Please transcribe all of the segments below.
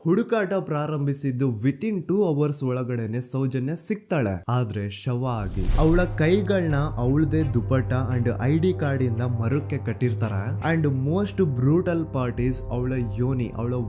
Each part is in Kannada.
ಹುಡುಕಾಟ ಪ್ರಾರಂಭಿಸಿದ್ದು ವಿತಿನ್ 2 hours ಒಳಗಡೆನೆ ಸೌಜನ್ಯ ಸಿಗ್ತಾಳೆ. ಆದ್ರೆ ಶವ ಆಗಿ ಅವಳ ಕೈಗಳನ್ನ ಅವಳದೇ ದುಪಟ್ಟ ಅಂಡ್ ID ಕಾರ್ಡ್ ಇಂದ ಮರಕ್ಕೆ ಕಟ್ಟಿರ್ತಾರೆ. And most brutal part is ಅವಳ ಯೋನಿ, ಅವಳ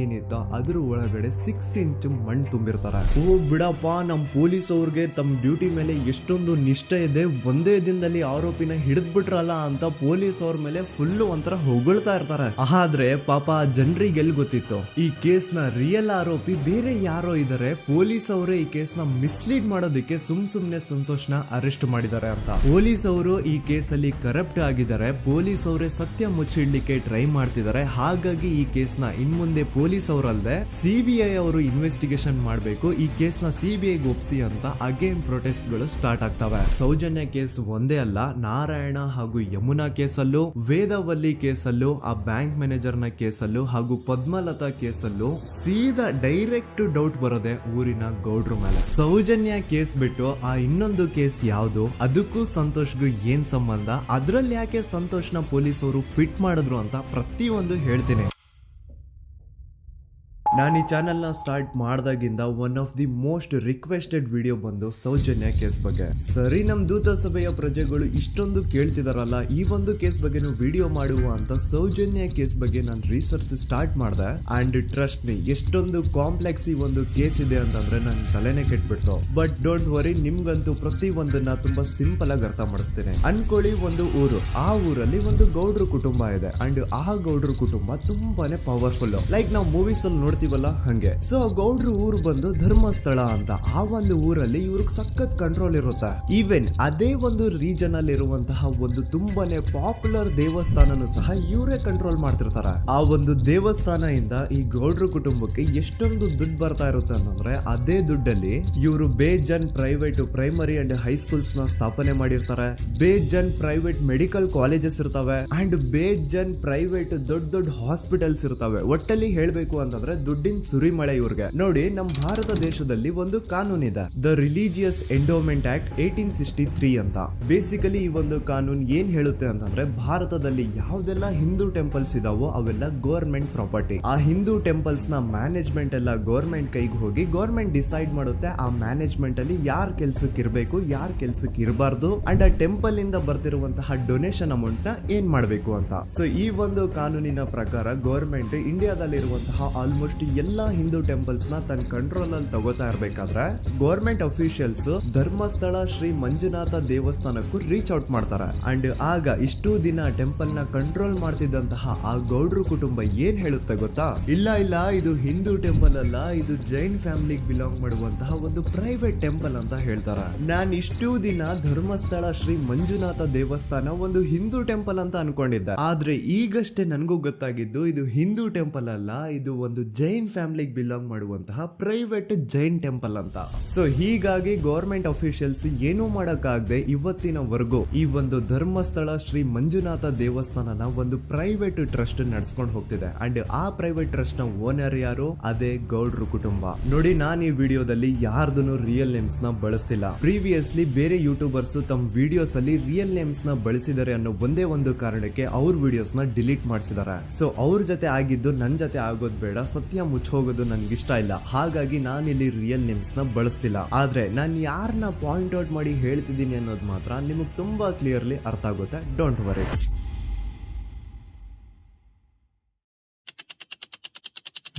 ಏನಿತ್ತು ಅದ್ರ ಒಳಗಡೆ 6 inch ಮಣ್ಣು ತುಂಬಿರ್ತಾರೆ. ಓ ಬಿಡಪ್ಪ, ನಮ್ ಪೊಲೀಸ್ ಅವ್ರಿಗೆ ತಮ್ಮ ಡ್ಯೂಟಿ ಮೇಲೆ ಎಷ್ಟೊಂದು ನಿಷ್ಠೆ ಇದೆ, ಒಂದೇ ದಿನದಲ್ಲಿ ಆರೋಪಿನ ಹಿಡಿದ್ಬಿಟ್ರಲ್ಲ ಅಂತ ಪೊಲೀಸ್ ಅವ್ರ ಮೇಲೆ ಫುಲ್ ಒಂಥರ ಹೊಗಳ್ತಾ ಇರ್ತಾರೆ. ಆದ್ರೆ ಪಾಪ ಜನರಿಗೆ ಎಲ್ಲಿ ಗೊತ್ತಿತ್ತು ಈ ಕೇಸ್ ನ ರಿಯಲ್ ಆರೋಪಿ ಬೇರೆ ಯಾರೋ ಇದಾರೆ, ಪೊಲೀಸ್ ಅವರೇ ಈ ಕೇಸ್ ನ ಮಿಸ್ಲೀಡ್ ಮಾಡೋದಕ್ಕೆ ಸುಮ್ನೆ ಸಂತೋಷ್ನ ಅರೆಸ್ಟ್ ಮಾಡಿದ್ದಾರೆ ಅಂತ. ಪೊಲೀಸ್ ಅವರು ಈ ಕೇಸ್ ಅಲ್ಲಿ ಕರಪ್ಟ್ ಆಗಿದ್ದಾರೆ, ಪೊಲೀಸ್ ಅವರೇ ಸತ್ಯ ಮುಚ್ಚಿಡ್ಲಿಕ್ಕೆ ಟ್ರೈ ಮಾಡ್ತಿದ್ದಾರೆ. ಹಾಗಾಗಿ ಈ ಕೇಸ್ ನ ಇನ್ಮುಂದೆ ಪೊಲೀಸ್ ಅವರಲ್ಲದೆ CBI ಅವರು ಇನ್ವೆಸ್ಟಿಗೇಷನ್ ಮಾಡಬೇಕು, ಈ ಕೇಸ್ ನ CBI ಒಪ್ಸಿ ಅಂತ ಅಗೇನ್ ಪ್ರೊಟೆಸ್ಟ್ ಗಳು ಸ್ಟಾರ್ಟ್ ಆಗ್ತವೆ. ಸೌಜನ್ಯ ಕೇಸ್ ಒಂದೇ ಅಲ್ಲ, ನಾರಾಯಣ ಹಾಗೂ ಯಮುನಾ ಕೇಸಲ್ಲೂ, ವೇದವಲ್ಲಿ ಕೇಸಲ್ಲೂ, ಆ ಬ್ಯಾಂಕ್ ಮ್ಯಾನೇಜರ್ ನ ಕೇಸಲ್ಲೂ ಹಾಗೂ ಪದ್ಮಲತಾ ಕೇಸಲ್ಲೂ ಸೀದಾ ಡೈರೆಕ್ಟ್ ಡೌಟ್ ಬರೋದೆ ಊರಿನ ಗೌಡ್ರ ಮೇಲೆ. ಸೌಜನ್ಯ ಕೇಸ್ ಬಿಟ್ಟು ಆ ಇನ್ನೊಂದು ಕೇಸ್ ಯಾವುದು, ಅದಕ್ಕೂ ಸಂತೋಷ್ಗೂ ಏನ್ ಸಂಬಂಧ, ಅದ್ರಲ್ಲಿ ಯಾಕೆ ಸಂತೋಷ್ನ ಪೊಲೀಸ್ ಅವರು ಫಿಟ್ ಮಾಡಿದ್ರು ಅಂತ ಪ್ರತಿಯೊಂದು ಹೇಳ್ತೀನಿ. ನಾನು ಈ ಚಾನೆಲ್ ನ ಸ್ಟಾರ್ಟ್ ಮಾಡಿದಾಗಿಂದ one of the most requested video ಬಂದು ಸೌಜನ್ಯ ಕೇಸ್ ಬಗ್ಗೆ. ಸರಿ, ನಮ್ ದೂತ ಸಭೆಯ ಪ್ರಜೆಗಳು ಇಷ್ಟೊಂದು ಕೇಳ್ತಿದಾರಲ್ಲ, ಈ ಒಂದು ಕೇಸ್ ಬಗ್ಗೆ ವಿಡಿಯೋ ಮಾಡುವ ಅಂತ ಸೌಜನ್ಯ ಕೇಸ್ ಬಗ್ಗೆ ನಾನು ರಿಸರ್ಚ್ ಸ್ಟಾರ್ಟ್ ಮಾಡಿದೆ. ಅಂಡ್ ಟ್ರಸ್ಟ್ ಮೀ, ಎಷ್ಟೊಂದು ಕಾಂಪ್ಲೆಕ್ಸ್ ಈ ಒಂದು ಕೇಸ್ ಇದೆ ಅಂತಂದ್ರೆ ನನ್ನ ತಲೆನೇ ಕೆಟ್ಬಿಡ್ತು. ಬಟ್ ಡೋಂಟ್ ವರಿ, ನಿಮ್ಗಂತೂ ಪ್ರತಿ ಒಂದನ್ನ ತುಂಬಾ ಸಿಂಪಲ್ ಆಗಿ ಅರ್ಥ ಮಾಡಿಸ್ತೇನೆ. ಅನ್ಕೊಳ್ಳಿ, ಒಂದು ಊರು, ಆ ಊರಲ್ಲಿ ಒಂದು ಗೌಡ್ರ ಕುಟುಂಬ ಇದೆ. ಅಂಡ್ ಆ ಗೌಡ್ರ ಕುಟುಂಬ ತುಂಬಾನೇ ಪವರ್ಫುಲ್, ಲೈಕ್ ನಾವು ಮೂವೀಸ್ ಅಲ್ಲಿ ನೋಡ್ತೀವಿ ಹಂಗೆ. ಸೊ ಗೌಡ್ರು ಊರು ಬಂದು ಧರ್ಮಸ್ಥಳ ಅಂತ. ಆ ಒಂದು ಊರಲ್ಲಿ ಇವ್ರಿಗೆ ಸಖತ್ ಕಂಟ್ರೋಲ್ ಇರುತ್ತೆ. ಈವನ್ ಅದೇ ಒಂದು ರೀಜನ್ ಅಲ್ಲಿ ಇರುವಂತಹ ಒಂದು ತುಂಬಾನೇ ಪಾಪ್ಯುಲರ್ ದೇವಸ್ಥಾನನು ಸಹ ಇವರೇ ಕಂಟ್ರೋಲ್ ಮಾಡ್ತಿರ್ತಾರೆ. ಆ ಒಂದು ದೇವಸ್ಥಾನ ಇಂದ ಈ ಗೌಡ್ರ ಕುಟುಂಬಕ್ಕೆ ಎಷ್ಟೊಂದು ದುಡ್ಡು ಬರ್ತಾ ಇರುತ್ತೆ ಅಂತಂದ್ರೆ, ಅದೇ ದುಡ್ಡಲ್ಲಿ ಇವರು ಬೇಜನ್ ಪ್ರೈವೇಟ್ ಪ್ರೈಮರಿ ಅಂಡ್ ಹೈಸ್ಕೂಲ್ಸ್ ನ ಸ್ಥಾಪನೆ ಮಾಡಿರ್ತಾರೆ, ಬೇಜನ್ ಪ್ರೈವೇಟ್ ಮೆಡಿಕಲ್ ಕಾಲೇಜಸ್ ಇರ್ತವೆ, ಅಂಡ್ ಬೇಜನ್ ಪ್ರೈವೇಟ್ ದೊಡ್ಡ ದೊಡ್ಡ ಹಾಸ್ಪಿಟಲ್ಸ್ ಇರ್ತವೆ. ಒಟ್ಟಲ್ಲಿ ಹೇಳ್ಬೇಕು ಅಂತಂದ್ರೆ ದುಡ್ಡಿನ ಸುರಿಮಳೆ ಇವ್ರಿಗೆ. ನೋಡಿ, ನಮ್ಮ ಭಾರತ ದೇಶದಲ್ಲಿ ಒಂದು ಕಾನೂನು ಇದೆ, ದ ರಿಲಿಜಿಯಸ್ ಎಂಡೋಮೆಂಟ್ ಆಕ್ಟ್ 1863 ಅಂತ. ಬೇಸಿಕಲಿ ಈ ಒಂದು ಕಾನೂನು ಏನ್ ಹೇಳುತ್ತೆ ಅಂತಂದ್ರೆ, ಭಾರತದಲ್ಲಿ ಯಾವ್ದೆಲ್ಲ ಹಿಂದೂ ಟೆಂಪಲ್ಸ್ ಇದಾವೋ ಅವೆಲ್ಲ ಗವರ್ಮೆಂಟ್ ಪ್ರಾಪರ್ಟಿ. ಆ ಹಿಂದೂ ಟೆಂಪಲ್ಸ್ ನ ಮ್ಯಾನೇಜ್ಮೆಂಟ್ ಎಲ್ಲ ಗವರ್ಮೆಂಟ್ ಕೈಗೆ ಹೋಗಿ ಗವರ್ಮೆಂಟ್ ಡಿಸೈಡ್ ಮಾಡುತ್ತೆ ಆ ಮ್ಯಾನೇಜ್ಮೆಂಟ್ ಅಲ್ಲಿ ಯಾರ್ ಕೆಲ್ಸಕ್ಕೆ ಇರಬೇಕು, ಯಾರ್ ಕೆಲ್ಸಕ್ಕೆ ಇರಬಾರ್ದು, ಅಂಡ್ ಆ ಟೆಂಪಲ್ ಇಂದ ಬರ್ತಿರುವಂತಹ ಡೊನೇಷನ್ ಅಮೌಂಟ್ ನ ಏನ್ ಮಾಡ್ಬೇಕು ಅಂತ. ಸೊ ಈ ಒಂದು ಕಾನೂನಿನ ಪ್ರಕಾರ ಗವರ್ಮೆಂಟ್ ಇಂಡಿಯಾದಲ್ಲಿ ಇರುವಂತಹ ಆಲ್ಮೋಸ್ಟ್ ಎಲ್ಲಾ ಹಿಂದೂ ಟೆಂಪಲ್ಸ್ ನ ತನ್ನ ಕಂಟ್ರೋಲ್ ಅಲ್ಲಿ ತಗೋತಾ ಇರ್ಬೇಕಾದ್ರೆ ಗವರ್ಮೆಂಟ್ ಅಫಿಷಿಯಲ್ಸ್ ಧರ್ಮಸ್ಥಳ ಶ್ರೀ ಮಂಜುನಾಥ ದೇವಸ್ಥಾನಕ್ಕೂ ರೀಚ್ ಔಟ್ ಮಾಡ್ತಾರೆ. ಅಂಡ್ ಆಗ ಇಷ್ಟು ದಿನ ಟೆಂಪಲ್ ನ ಕಂಟ್ರೋಲ್ ಮಾಡ್ತಿದ್ದಂತಹ ಆ ಗೌಡ್ರ ಕುಟುಂಬ ಏನ್ ಹೇಳುತ್ತೆ ಗೊತ್ತಾ, ಇಲ್ಲ ಇಲ್ಲ, ಇದು ಹಿಂದೂ ಟೆಂಪಲ್ ಅಲ್ಲ, ಇದು ಜೈನ್ ಫ್ಯಾಮಿಲಿಗೆ ಬಿಲಾಂಗ್ ಮಾಡುವಂತಹ ಒಂದು ಪ್ರೈವೇಟ್ ಟೆಂಪಲ್ ಅಂತ ಹೇಳ್ತಾರೆ. ನಾನ್ ಇಷ್ಟು ದಿನ ಧರ್ಮಸ್ಥಳ ಶ್ರೀ ಮಂಜುನಾಥ ದೇವಸ್ಥಾನ ಒಂದು ಹಿಂದೂ ಟೆಂಪಲ್ ಅಂತ ಅನ್ಕೊಂಡಿದ್ದೆ. ಆದ್ರೆ ಈಗಷ್ಟೇ ನನಗೂ ಗೊತ್ತಾಗಿದ್ದು ಇದು ಹಿಂದೂ ಟೆಂಪಲ್ ಅಲ್ಲ, ಇದು ಒಂದು ಜೈನ್ ಫ್ಯಾಮಿಲಿಗೆ ಬಿಲಾಂಗ್ ಮಾಡುವಂತಹ ಪ್ರೈವೇಟ್ ಜೈನ್ ಟೆಂಪಲ್ ಅಂತ. ಸೊ ಹೀಗಾಗಿ ಗವರ್ಮೆಂಟ್ ಅಫಿಷಿಯಲ್ಸ್ ಏನೂ ಮಾಡಕ್ಕಾಗದೆ ಇವತ್ತಿನವರೆಗೂ ಈ ಒಂದು ಧರ್ಮಸ್ಥಳ ಶ್ರೀ ಮಂಜುನಾಥ ದೇವಸ್ಥಾನನ ಒಂದು ಪ್ರೈವೇಟ್ ಟ್ರಸ್ಟ್ ನಡೆಸ್ಕೊಂಡು ಹೋಗ್ತಿದೆ. ಅಂಡ್ ಆ ಪ್ರೈವೇಟ್ ಟ್ರಸ್ಟ್ ನ ಓನರ್ ಯಾರು, ಅದೇ ಗೌಡ್ರ ಕುಟುಂಬ. ನೋಡಿ, ನಾನು ಈ ವಿಡಿಯೋದಲ್ಲಿ ಯಾರ್ದನ್ನು ರಿಯಲ್ ನೇಮ್ಸ್ ನ ಬಳಸ್ತಿಲ್ಲ. ಪ್ರೀವಿಯಸ್ಲಿ ಬೇರೆ ಯೂಟ್ಯೂಬರ್ಸ್ ತಮ್ಮ ವಿಡಿಯೋಸ್ ಅಲ್ಲಿ ರಿಯಲ್ ನೇಮ್ಸ್ ನ ಬಳಸಿದ್ದಾರೆ ಅನ್ನೋ ಒಂದೇ ಒಂದು ಕಾರಣಕ್ಕೆ ಅವ್ರ ವಿಡಿಯೋಸ್ ನ ಡಿಲೀಟ್ ಮಾಡಿಸಿದ್ದಾರೆ. ಸೊ ಅವ್ರ ಜೊತೆ ಆಗಿದ್ದು ನನ್ ಜೊತೆ ಆಗೋದ್ ಬೇಡ, ಸತ್ಯ ಮುಚ್ಚೋಗೋದು ನನ್ಗೆ ಇಷ್ಟ ಇಲ್ಲ. ಹಾಗಾಗಿ ನಾನು ಇಲ್ಲಿ ರಿಯಲ್ ನೇಮ್ಸ್ ನ ಬಳಸ್ತಿಲ್ಲ. ಆದ್ರೆ ನಾನು ಯಾರನ್ನ ಪಾಯಿಂಟ್ ಔಟ್ ಮಾಡಿ ಹೇಳ್ತಿದ್ದೀನಿ ಅನ್ನೋದು ಮಾತ್ರ ನಿಮಗೆ ತುಂಬಾ ಕ್ಲಿಯರ್ಲಿ ಅರ್ಥ ಆಗುತ್ತೆ. Don't worry.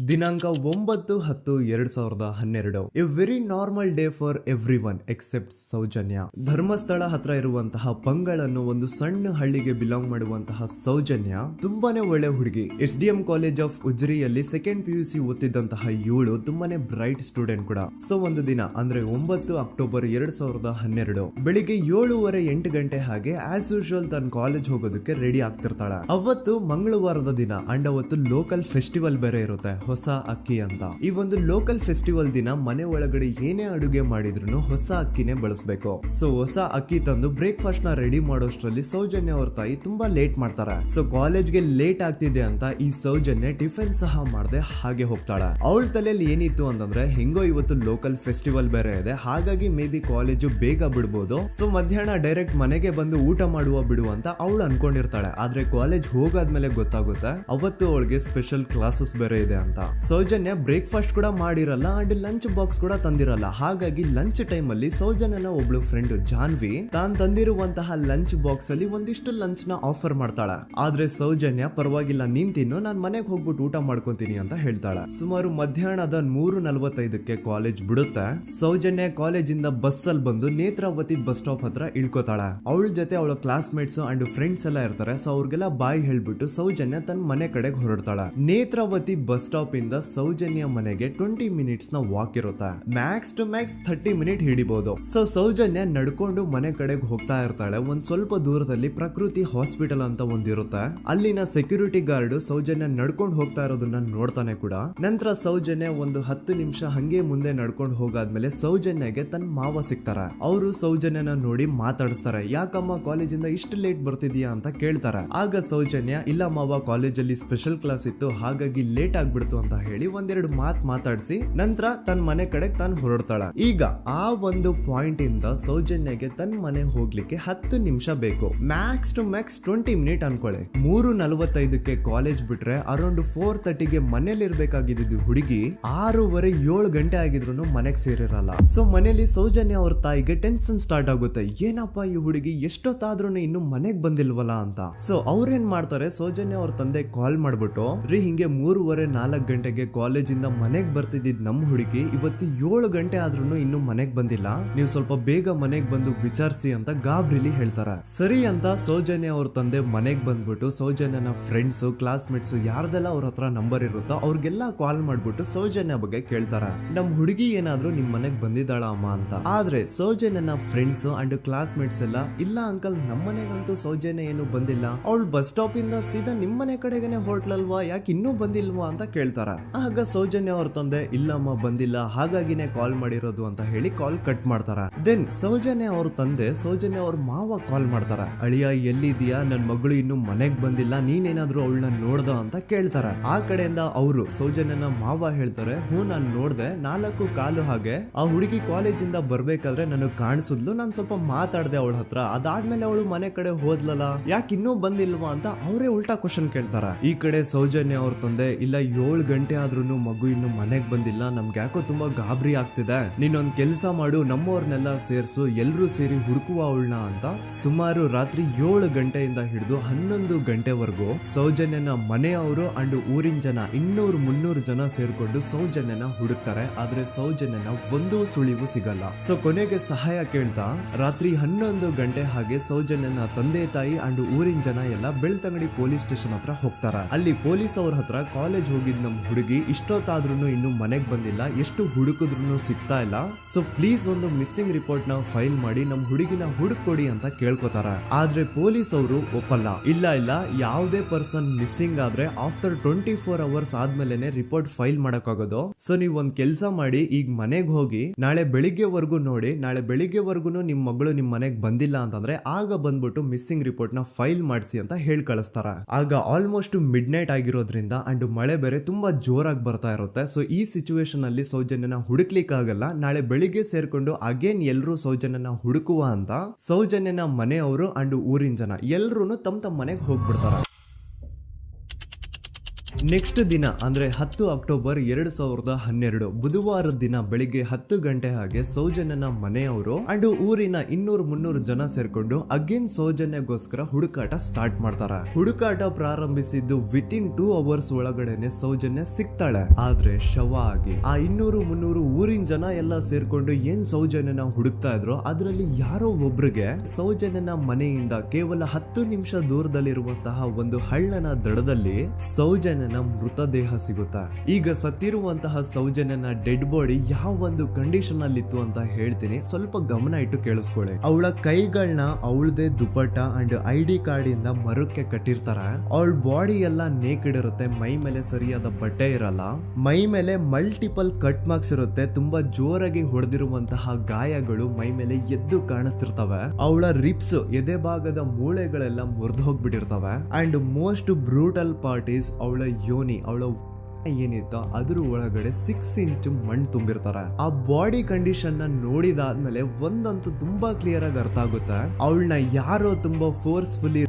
ದಿನಾಂಕ 9/10/2012. A very normal day for everyone except Soujanya. Dharmasthala ಹತ್ರ ಇರುವಂತಹ ಪಂಗಳ್ ಅನ್ನೋ ಒಂದು ಸಣ್ಣ ಹಳ್ಳಿಗೆ ಬಿಲಾಂಗ್ ಮಾಡುವಂತಹ ಸೌಜನ್ಯ ತುಂಬಾನೇ ಒಳ್ಳೆ ಹುಡುಗಿ. SDM ಕಾಲೇಜ್ ಆಫ್ ಉಜ್ರಿಯಲ್ಲಿ 2nd PUC ಓದ್ತಿದ್ದಂತಹ ಇವಳು ತುಂಬಾನೇ ಬ್ರೈಟ್ ಸ್ಟೂಡೆಂಟ್ ಕೂಡ. ಸೊ ಒಂದು ದಿನ ಅಂದ್ರೆ 9 ಅಕ್ಟೋಬರ್ 2012 ಬೆಳಿಗ್ಗೆ 7:30-8 ಗಂಟೆ ಹಾಗೆ ಆಸ್ ಯೂಶುವಲ್ ತನ್ನ ಕಾಲೇಜ್ ಹೋಗೋದಕ್ಕೆ ರೆಡಿ ಆಗ್ತಿರ್ತಾಳೆ. ಅವತ್ತು ಮಂಗಳವಾರದ ದಿನ ಅಂಡ್ ಅವತ್ತು ಲೋಕಲ್ ಫೆಸ್ಟಿವಲ್ ಬೇರೆ ಇರುತ್ತೆ, ಹೊಸ ಅಕ್ಕಿ ಅಂತ. ಈ ಒಂದು ಲೋಕಲ್ ಫೆಸ್ಟಿವಲ್ ದಿನ ಮನೆ ಒಳಗಡೆ ಏನೇ ಅಡುಗೆ ಮಾಡಿದ್ರು ಹೊಸ ಅಕ್ಕಿನೇ ಬಳಸಬೇಕು. ಸೊ ಹೊಸ ಅಕ್ಕಿ ತಂದು ಬ್ರೇಕ್ಫಾಸ್ಟ್ ನ ರೆಡಿ ಮಾಡೋಷ್ಟ್ರಲ್ಲಿ ಸೌಜನ್ಯ ಅವ್ರ ತಾಯಿ ತುಂಬಾ ಲೇಟ್ ಮಾಡ್ತಾರೆ. ಸೊ ಕಾಲೇಜ್ಗೆ ಲೇಟ್ ಆಗ್ತಿದೆ ಅಂತ ಈ ಸೌಜನ್ಯ ಟಿಫಿನ್ ಸಹ ಮಾಡದೆ ಹಾಗೆ ಹೋಗ್ತಾಳೆ. ಅವಳ ತಲೆಯಲ್ಲಿ ಏನಿತ್ತು ಅಂತಂದ್ರೆ, ಹೆಂಗೋ ಇವತ್ತು ಲೋಕಲ್ ಫೆಸ್ಟಿವಲ್ ಬೇರೆ ಇದೆ, ಹಾಗಾಗಿ ಮೇ ಬಿ ಕಾಲೇಜು ಬೇಗ ಬಿಡ್ಬೋದು, ಸೊ ಮಧ್ಯಾಹ್ನ ಡೈರೆಕ್ಟ್ ಮನೆಗೆ ಬಂದು ಊಟ ಮಾಡುವ ಬಿಡು ಅಂತ ಅವಳು ಅನ್ಕೊಂಡಿರ್ತಾಳೆ. ಆದ್ರೆ ಕಾಲೇಜ್ ಹೋಗಾದ್ಮೇಲೆ ಗೊತ್ತಾಗುತ್ತೆ ಅವತ್ತು ಅವಳಿಗೆ ಸ್ಪೆಷಲ್ ಕ್ಲಾಸಸ್ ಬೇರೆ ಇದೆ ಅಂತ. ಸೌಜನ್ಯ ಬ್ರೇಕ್ಫಾಸ್ಟ್ ಕೂಡ ಮಾಡಿರಲ್ಲ ಅಂಡ್ ಲಂಚ್ ಬಾಕ್ಸ್ ಕೂಡ ತಂದಿರಲ್ಲ. ಹಾಗಾಗಿ ಲಂಚ್ ಟೈಮ್ ಅಲ್ಲಿ ಸೌಜನ್ಯನ ಒಬ್ಳು ಫ್ರೆಂಡ್ ಜಾನ್ವಿ ತಾನ್ ತಂದಿರುವಂತಹ ಲಂಚ್ ಬಾಕ್ಸ್ ಅಲ್ಲಿ ಒಂದಿಷ್ಟು ಲಂಚ್ ನ ಆಫರ್ ಮಾಡ್ತಾಳೆ. ಆದ್ರೆ ಸೌಜನ್ಯ ಪರವಾಗಿಲ್ಲ ನೀನ್ ತಿನ್ನು, ನಾನ್ ಮನೆಗೆ ಹೋಗ್ಬಿಟ್ಟು ಊಟ ಮಾಡ್ಕೊಂತೀನಿ ಅಂತ ಹೇಳ್ತಾಳೆ. ಸುಮಾರು ಮಧ್ಯಾಹ್ನದ 3:45ಕ್ಕೆ ಕಾಲೇಜ್ ಬಿಡುತ್ತೆ. ಸೌಜನ್ಯ ಕಾಲೇಜ್ ಇಂದ ಬಸ್ ಅಲ್ಲಿ ಬಂದು ನೇತ್ರಾವತಿ ಬಸ್ ಸ್ಟಾಪ್ ಹತ್ರ ಇಳ್ಕೋತಾಳೆ. ಅವಳ ಜೊತೆ ಅವಳ ಕ್ಲಾಸ್ ಮೇಟ್ಸ್ ಅಂಡ್ ಫ್ರೆಂಡ್ಸ್ ಎಲ್ಲ ಇರ್ತಾರೆ. ಸೊ ಅವ್ರಿಗೆಲ್ಲ ಬಾಯ್ ಹೇಳ್ಬಿಟ್ಟು ಸೌಜನ್ಯ ತನ್ನ ಮನೆ ಕಡೆಗೆ ಹೊರಡ್ತಾಳೆ. ನೇತ್ರಾವತಿ ಬಸ್ ಸ್ಟಾಪ್ ಇಂದ ಸೌಜನ್ಯ ಮನೆಗೆ 20 ಮಿನಿಟ್ಸ್ ನ ವಾಕ್ ಇರುತ್ತೆ. ಮ್ಯಾಕ್ಸ್ ಟು ಮ್ಯಾಕ್ಸ್ 30 ಮಿನಿಟ್ ಹಿಡಿಬಹುದು. ಸೊ ಸೌಜನ್ಯ ನಡ್ಕೊಂಡು ಮನೆ ಕಡೆಗೆ ಹೋಗ್ತಾ ಇರ್ತಾಳೆ. ಒಂದ್ ಸ್ವಲ್ಪ ದೂರದಲ್ಲಿ ಪ್ರಕೃತಿ ಹಾಸ್ಪಿಟಲ್ ಅಂತ ಒಂದಿರುತ್ತೆ. ಅಲ್ಲಿನ ಸೆಕ್ಯೂರಿಟಿ ಗಾರ್ಡ್ ಸೌಜನ್ಯ ನಡ್ಕೊಂಡು ಹೋಗ್ತಾ ಇರೋದನ್ನ ನೋಡ್ತಾನೆ ಕೂಡ. ನಂತರ ಸೌಜನ್ಯ ಒಂದು 10 ನಿಮಿಷ ಹಂಗೆ ಮುಂದೆ ನಡ್ಕೊಂಡು ಹೋಗಾದ್ಮೇಲೆ ಸೌಜನ್ಯಗೆ ತನ್ನ ಮಾವ ಸಿಗ್ತಾರೆ. ಅವರು ಸೌಜನ್ಯನ ನೋಡಿ ಮಾತಾಡಿಸ್ತಾರೆ. ಯಾಕಮ್ಮ ಕಾಲೇಜಿಂದ ಇಷ್ಟು ಲೇಟ್ ಬರ್ತಿದ್ಯಾ ಅಂತ ಕೇಳ್ತಾರೆ. ಆಗ ಸೌಜನ್ಯ ಇಲ್ಲ ಮಾವ, ಕಾಲೇಜಲ್ಲಿ ಸ್ಪೆಷಲ್ ಕ್ಲಾಸ್ ಇತ್ತು ಹಾಗಾಗಿ ಲೇಟ್ ಆಗ್ಬಿಡ್ತು ಅಂತ ಹೇಳಿ ಒಂದೆರಡು ಮಾತಾಡಿಸಿ ನಂತರ ತನ್ನ ಮನೆ ಕಡೆ ತಾನು ಹೊರಡ್ತಾಳೆ. ಈಗ ಆ ಒಂದು ಪಾಯಿಂಟ್ ಇಂದ ಸೌಜನ್ಯಗೆ ತನ್ನ ಮನೆ ಹೋಗ್ಲಿಕ್ಕೆ 10 ನಿಮಿಷ ಬೇಕು. ಮ್ಯಾಕ್ಸ್ ಟು ಮ್ಯಾಕ್ಸ್ 20 ಮಿನಿಟ್ ಅನ್ಕೊಳ್ಳಿ. 3:45ಕ್ಕೆ ಕಾಲೇಜ್ ಬಿಟ್ರೆ ಅರೌಂಡ್ 4:30ಗೆ ಮನೇಲಿ ಇರ್ಬೇಕಾಗಿದ್ದು ಹುಡುಗಿ 6:15 ಗಂಟೆ ಆಗಿದ್ರು ಮನೆಗೆ ಸೇರಿರಲ್ಲ. ಸೊ ಮನೇಲಿ ಸೌಜನ್ಯ ಅವ್ರ ತಾಯಿಗೆ ಟೆನ್ಷನ್ ಸ್ಟಾರ್ಟ್ ಆಗುತ್ತೆ. ಏನಪ್ಪಾ ಈ ಹುಡುಗಿ ಎಷ್ಟೊತ್ತಾದ್ರೂ ಇನ್ನು ಮನೆಗ್ ಬಂದಿಲ್ವಲ್ಲ ಅಂತ. ಸೊ ಅವ್ರೇನ್ ಮಾಡ್ತಾರೆ, ಸೌಜನ್ಯ ಅವ್ರ ತಂದೆ ಕಾಲ್ ಮಾಡ್ಬಿಟ್ಟು ರೀ ಹಿಂಗೆ 3:30-4 ಗಂಟೆಗೆ ಕಾಲೇಜಿಂದ ಮನೆಗ್ ಬರ್ತಿದ್ದಿದ್ ನಮ್ ಹುಡುಗಿ ಇವತ್ತು 7 ಗಂಟೆ ಆದ್ರೂ ಇನ್ನು ಮನೆಗ್ ಬಂದಿಲ್ಲ, ನೀವು ಸ್ವಲ್ಪ ಬೇಗ ಮನೆಗ್ ಬಂದು ವಿಚಾರಿಸಿ ಅಂತ ಗಾಬ್ರಿಲಿ ಹೇಳ್ತಾರೆ. ಸರಿ ಅಂತ ಸೌಜನ್ಯ ಅವ್ರ ತಂದೆ ಮನೆಗ್ ಬಂದ್ಬಿಟ್ಟು ಸೌಜನ್ಯನ ಫ್ರೆಂಡ್ಸ್ ಕ್ಲಾಸ್ ಮೇಟ್ಸ್ ಯಾರ್ದೆಲ್ಲ ಅವ್ರ ಹತ್ರ ನಂಬರ್ ಇರುತ್ತೋ ಅವ್ರಿಗೆಲ್ಲ ಕಾಲ್ ಮಾಡ್ಬಿಟ್ಟು ಸೌಜನ್ಯ ಬಗ್ಗೆ ಕೇಳ್ತಾರೆ. ನಮ್ ಹುಡುಗಿ ಏನಾದ್ರು ನಿಮ್ ಮನೆಗ್ ಬಂದಿದ್ದಾಳ ಅಮ್ಮ ಅಂತ. ಆದ್ರೆ ಸೌಜನ್ಯನ ಫ್ರೆಂಡ್ಸ್ ಅಂಡ್ ಕ್ಲಾಸ್ ಮೇಟ್ಸ್ ಎಲ್ಲ ಇಲ್ಲ ಅಂಕಲ್ ನಮ್ಮ ಮನೆಗಂತೂ ಸೌಜನ್ಯ ಏನು ಬಂದಿಲ್ಲ, ಅವಳು ಬಸ್ ಸ್ಟಾಪ್ ಇಂದ ಸೀದಾ ನಿಮ್ ಮನೆ ಕಡೆಗೇನೆ ಹೊರಟ್ಲಲ್ವಾ, ಯಾಕೆ ಇನ್ನೂ ಬಂದಿಲ್ವಾ ಅಂತ ಕೇಳ್ತಾರ. ಆಗ ಸೌಜನ್ಯ ಅವ್ರ ತಂದೆ ಇಲ್ಲಮ್ಮ ಬಂದಿಲ್ಲ ಹಾಗಾಗಿನೇ ಕಾಲ್ ಮಾಡಿರೋದು ಅಂತ ಹೇಳಿ ಕಾಲ್ ಕಟ್ ಮಾಡ್ತಾರ. ದೆನ್ ಸೌಜನ್ಯ ಅವ್ರ ತಂದೆ ಸೌಜನ್ಯ ಅವ್ರ ಮಾವ ಕಾಲ್ ಮಾಡ್ತಾರ. ಅಳಿಯ ಎಲ್ಲಿದ್ಯಾ, ನನ್ ಮಗಳು ಇನ್ನು ಮನೆಗ್ ಬಂದಿಲ್ಲ, ನೀನೇನಾದ್ರೂ ಅವಳನ್ನ ನೋಡ್ದ ಅಂತ ಕೇಳ್ತಾರ. ಆ ಕಡೆಯಿಂದ ಅವರು ಸೌಜನ್ಯನ ಮಾವ ಹೇಳ್ತಾರೆ, ಹ್ಞೂ ನಾನ್ ನೋಡ್ದೆ, 4 ಕಾಲು ಹಾಗೆ ಆ ಹುಡುಗಿ ಕಾಲೇಜಿಂದ ಬರ್ಬೇಕಾದ್ರೆ ನನಗ್ ಕಾಣಿಸಿದ್ಲು, ನಾನ್ ಸ್ವಲ್ಪ ಮಾತಾಡ್ದೆ ಅವಳ ಹತ್ರ, ಅದಾದ್ಮೇಲೆ ಅವಳು ಮನೆ ಕಡೆ ಹೋದ್ಲಲ್ಲ, ಯಾಕೆ ಇನ್ನೂ ಬಂದಿಲ್ವಾ ಅಂತ ಅವರೇ ಉಲ್ಟಾ ಕ್ವಶನ್ ಕೇಳ್ತಾರ. ಈ ಕಡೆ ಸೌಜನ್ಯ ಅವ್ರ ತಂದೆ ಇಲ್ಲ 7 ಗಂಟೆ ಆದ್ರೂ ಮಗು ಇನ್ನು ಮನೆಗ್ ಬಂದಿಲ್ಲ, ನಮ್ಗೆ ಯಾಕೋ ತುಂಬಾ ಗಾಬರಿ ಆಗ್ತಿದೆ, ನೀನೊಂದ್ ಕೆಲ್ಸ ಮಾಡು, ನಮ್ಮವ್ರನ್ನೆಲ್ಲ ಸೇರ್ಸು, ಎಲ್ರೂ ಸೇರಿ ಹುಡುಕುವ ಅವಳನ್ನ ಅಂತ ಸುಮಾರು ರಾತ್ರಿ 7 ಗಂಟೆಯಿಂದ ಹಿಡಿದು 11 ಗಂಟೆವರೆಗೂ ಸೌಜನ್ಯನ ಮನೆಯವರು ಅಂಡ್ ಊರಿನ ಜನ 200-300 ಜನ ಸೇರ್ಕೊಂಡು ಸೌಜನ್ಯನ ಹುಡುಕ್ತಾರೆ. ಆದ್ರೆ ಸೌಜನ್ಯನ ಒಂದು ಸುಳಿವು ಸಿಗಲ್ಲ. ಸೊ ಕೊನೆಗೆ ಸಹಾಯ ಕೇಳ್ತಾ ರಾತ್ರಿ 11 ಗಂಟೆ ಹಾಗೆ ಸೌಜನ್ಯನ ತಂದೆ ತಾಯಿ ಅಂಡ್ ಊರಿನ ಜನ ಎಲ್ಲ ಬೆಳ್ತಂಗಡಿ ಪೊಲೀಸ್ ಸ್ಟೇಷನ್ ಹತ್ರ ಹೋಗ್ತಾರ. ಅಲ್ಲಿ ಪೊಲೀಸ್ ಅವ್ರ ಹತ್ರ ಕಾಲೇಜ್ ಹೋಗಿದ್ ನಮ್ ಹುಡುಗಿ ಇಷ್ಟೊತ್ತಾದ್ರೂ ಇನ್ನು ಮನೆಗ್ ಬಂದಿಲ್ಲ, ಎಷ್ಟು ಹುಡುಕಿದ್ರು ಸಿಗ್ತಾ ಇಲ್ಲ, ಸೊ ಪ್ಲೀಸ್ ಒಂದು ಮಿಸ್ಸಿಂಗ್ ರಿಪೋರ್ಟ್ ನ ಫೈಲ್ ಮಾಡಿ ನಮ್ ಹುಡುಗಿನ ಹುಡುಕೊಡಿ ಅಂತ ಕೇಳ್ಕೊತಾರ. ಆದ್ರೆ ಪೊಲೀಸ್ ಅವರು ಒಪ್ಪಲ್ಲ. ಇಲ್ಲ ಯಾವುದೇ ಪರ್ಸನ್ ಮಿಸ್ಸಿಂಗ್ ಆದ್ರೆ ಆಫ್ಟರ್ 24 ಅವರ್ಸ್ ಆದ್ಮೇಲೆ ರಿಪೋರ್ಟ್ ಫೈಲ್ ಮಾಡಕ್ಕಾಗೋದು. ಸೊ ನೀವ್ ಒಂದ್ ಕೆಲ್ಸ ಮಾಡಿ, ಈಗ ಮನೆಗ್ ಹೋಗಿ ನಾಳೆ ಬೆಳಿಗ್ಗೆವರೆಗೂ ನೋಡಿ, ನಾಳೆ ಬೆಳಿಗ್ಗೆವರೆಗೂ ನಿಮ್ ಮಗಳು ನಿಮ್ ಮನೆಗ್ ಬಂದಿಲ್ಲ ಅಂತಂದ್ರೆ ಆಗ ಬಂದ್ಬಿಟ್ಟು ಮಿಸ್ಸಿಂಗ್ ರಿಪೋರ್ಟ್ ನ ಫೈಲ್ ಮಾಡಿಸಿ ಅಂತ ಹೇಳಿ ಕಳಿಸ್ತಾರ. ಆಗ ಆಲ್ಮೋಸ್ಟ್ ಮಿಡ್ ನೈಟ್ ಆಗಿರೋದ್ರಿಂದ ಅಂಡ್ ಮಳೆ ಬೇರೆ ತುಂಬಾ ಜೋರಾಗಿ ಬರ್ತಾ ಇರುತ್ತೆ. ಸೊ ಈ ಸಿಚುವೇಶನ್ ಅಲ್ಲಿ ಸೌಜನ್ಯನ ಹುಡುಕ್ಲಿಕ್ಕೆ ಆಗಲ್ಲ. ನಾಳೆ ಬೆಳಿಗ್ಗೆ ಸೇರ್ಕೊಂಡು ಅಗೇನ್ ಎಲ್ರು ಸೌಜನ್ಯನ ಹುಡುಕುವ ಅಂತ ಸೌಜನ್ಯನ ಮನೆಯವರು ಅಂಡ್ ಊರಿನ ಜನ ಎಲ್ರು ತಮ್ಮ ಮನೆಗೆ ಹೋಗ್ಬಿಡ್ತಾರ. ನೆಕ್ಸ್ಟ್ ದಿನ ಅಂದ್ರೆ 10 ಅಕ್ಟೋಬರ್ 2012 ಬುಧವಾರದ ದಿನ ಬೆಳಿಗ್ಗೆ 10 ಗಂಟೆ ಹಾಗೆ ಸೌಜನ್ಯನ ಮನೆಯವರು ಅಂಡ್ ಊರಿನ 200-300 ಜನ ಸೇರ್ಕೊಂಡು ಅಗೇನ್ ಸೌಜನ್ಯಗೋಸ್ಕರ ಹುಡುಕಾಟ ಸ್ಟಾರ್ಟ್ ಮಾಡ್ತಾರ. ಹುಡುಕಾಟ ಪ್ರಾರಂಭಿಸಿದ್ದು ವಿತಿನ್ 2 ಅವರ್ಸ್ ಒಳಗಡೆನೆ ಸೌಜನ್ಯ ಸಿಗ್ತಾಳೆ. ಆದ್ರೆ ಶವ ಆಗಿ ಆ 200-300 ಊರಿನ ಜನ ಎಲ್ಲ ಸೇರ್ಕೊಂಡು ಏನ್ ಸೌಜನ್ಯನ ಹುಡುಕ್ತಾ ಇದ್ರು ಅದರಲ್ಲಿ ಯಾರೋ ಒಬ್ರಿಗೆ ಸೌಜನ್ಯನ ಮನೆಯಿಂದ ಕೇವಲ 10 ನಿಮಿಷ ದೂರದಲ್ಲಿರುವಂತಹ ಒಂದು ಹಳ್ಳನ ದಡದಲ್ಲಿ ಸೌಜನ್ಯನ ಮೃತದೇಹ ಸಿಗುತ್ತಾ. ಈಗ ಸತ್ತಿರುವಂತಹ ಸೌಜನ್ಯನ ಡೆಡ್ ಬಾಡಿ ಯಾವ ಒಂದು ಕಂಡೀಷನ್ ಅಲ್ಲಿ ಇತ್ತು ಅಂತ ಹೇಳ್ತೀನಿ, ಸ್ವಲ್ಪ ಗಮನ ಇಟ್ಟು ಕೇಳಿಸ್ಕೊಳ್ಳಿ. ಅವಳ ಕೈಗಳನ್ನ ಅವಳದೇ ದುಪಟ್ಟ ಅಂಡ್ ID ಕಾರ್ಡ್ ಇಂದ ಮರಕ್ಕೆ ಕಟ್ಟಿರ್ತಾರ. ಅವಳ ಬಾಡಿ ಎಲ್ಲ ನೇಕೆಡ್ ಇರುತ್ತೆ, ಮೈ ಮೇಲೆ ಸರಿಯಾದ ಬಟ್ಟೆ ಇರಲ್ಲ, ಮೈ ಮೇಲೆ ಮಲ್ಟಿಪಲ್ ಕಟ್ ಮಾರ್ಕ್ಸ್ ಇರುತ್ತೆ, ತುಂಬಾ ಜೋರಾಗಿ ಹೊಡೆದಿರುವಂತಹ ಗಾಯಗಳು ಮೈ ಮೇಲೆ ಎದ್ದು ಕಾಣಿಸ್ತಿರ್ತವೆ. ಅವಳ ರಿಪ್ಸ್ ಎದೆ ಭಾಗದ ಮೂಳೆಗಳೆಲ್ಲ ಮುರಿದು ಹೋಗ್ಬಿಟ್ಟಿರ್ತವೆ. And most brutal part is ಅವಳ ಯೋನಿ, ಅವಳ ಏನಿತ್ತು ಅದ್ರ ಒಳಗಡೆ 6 ಇಂಚ್ ಮಣ್ಣು ತುಂಬಿರ್ತಾರೆ. ಆ ಬಾಡಿ ಕಂಡೀಷನ್ ನ ನೋಡಿದಾದ್ಮೇಲೆ ಒಂದಂತೂ ತುಂಬಾ ಕ್ಲಿಯರ್ ಆಗಿ ಅರ್ಥ ಆಗುತ್ತೆ, ಅವಳನ್ನ ಯಾರೋ ತುಂಬಾ ಫೋರ್ಸ್ಫುಲಿ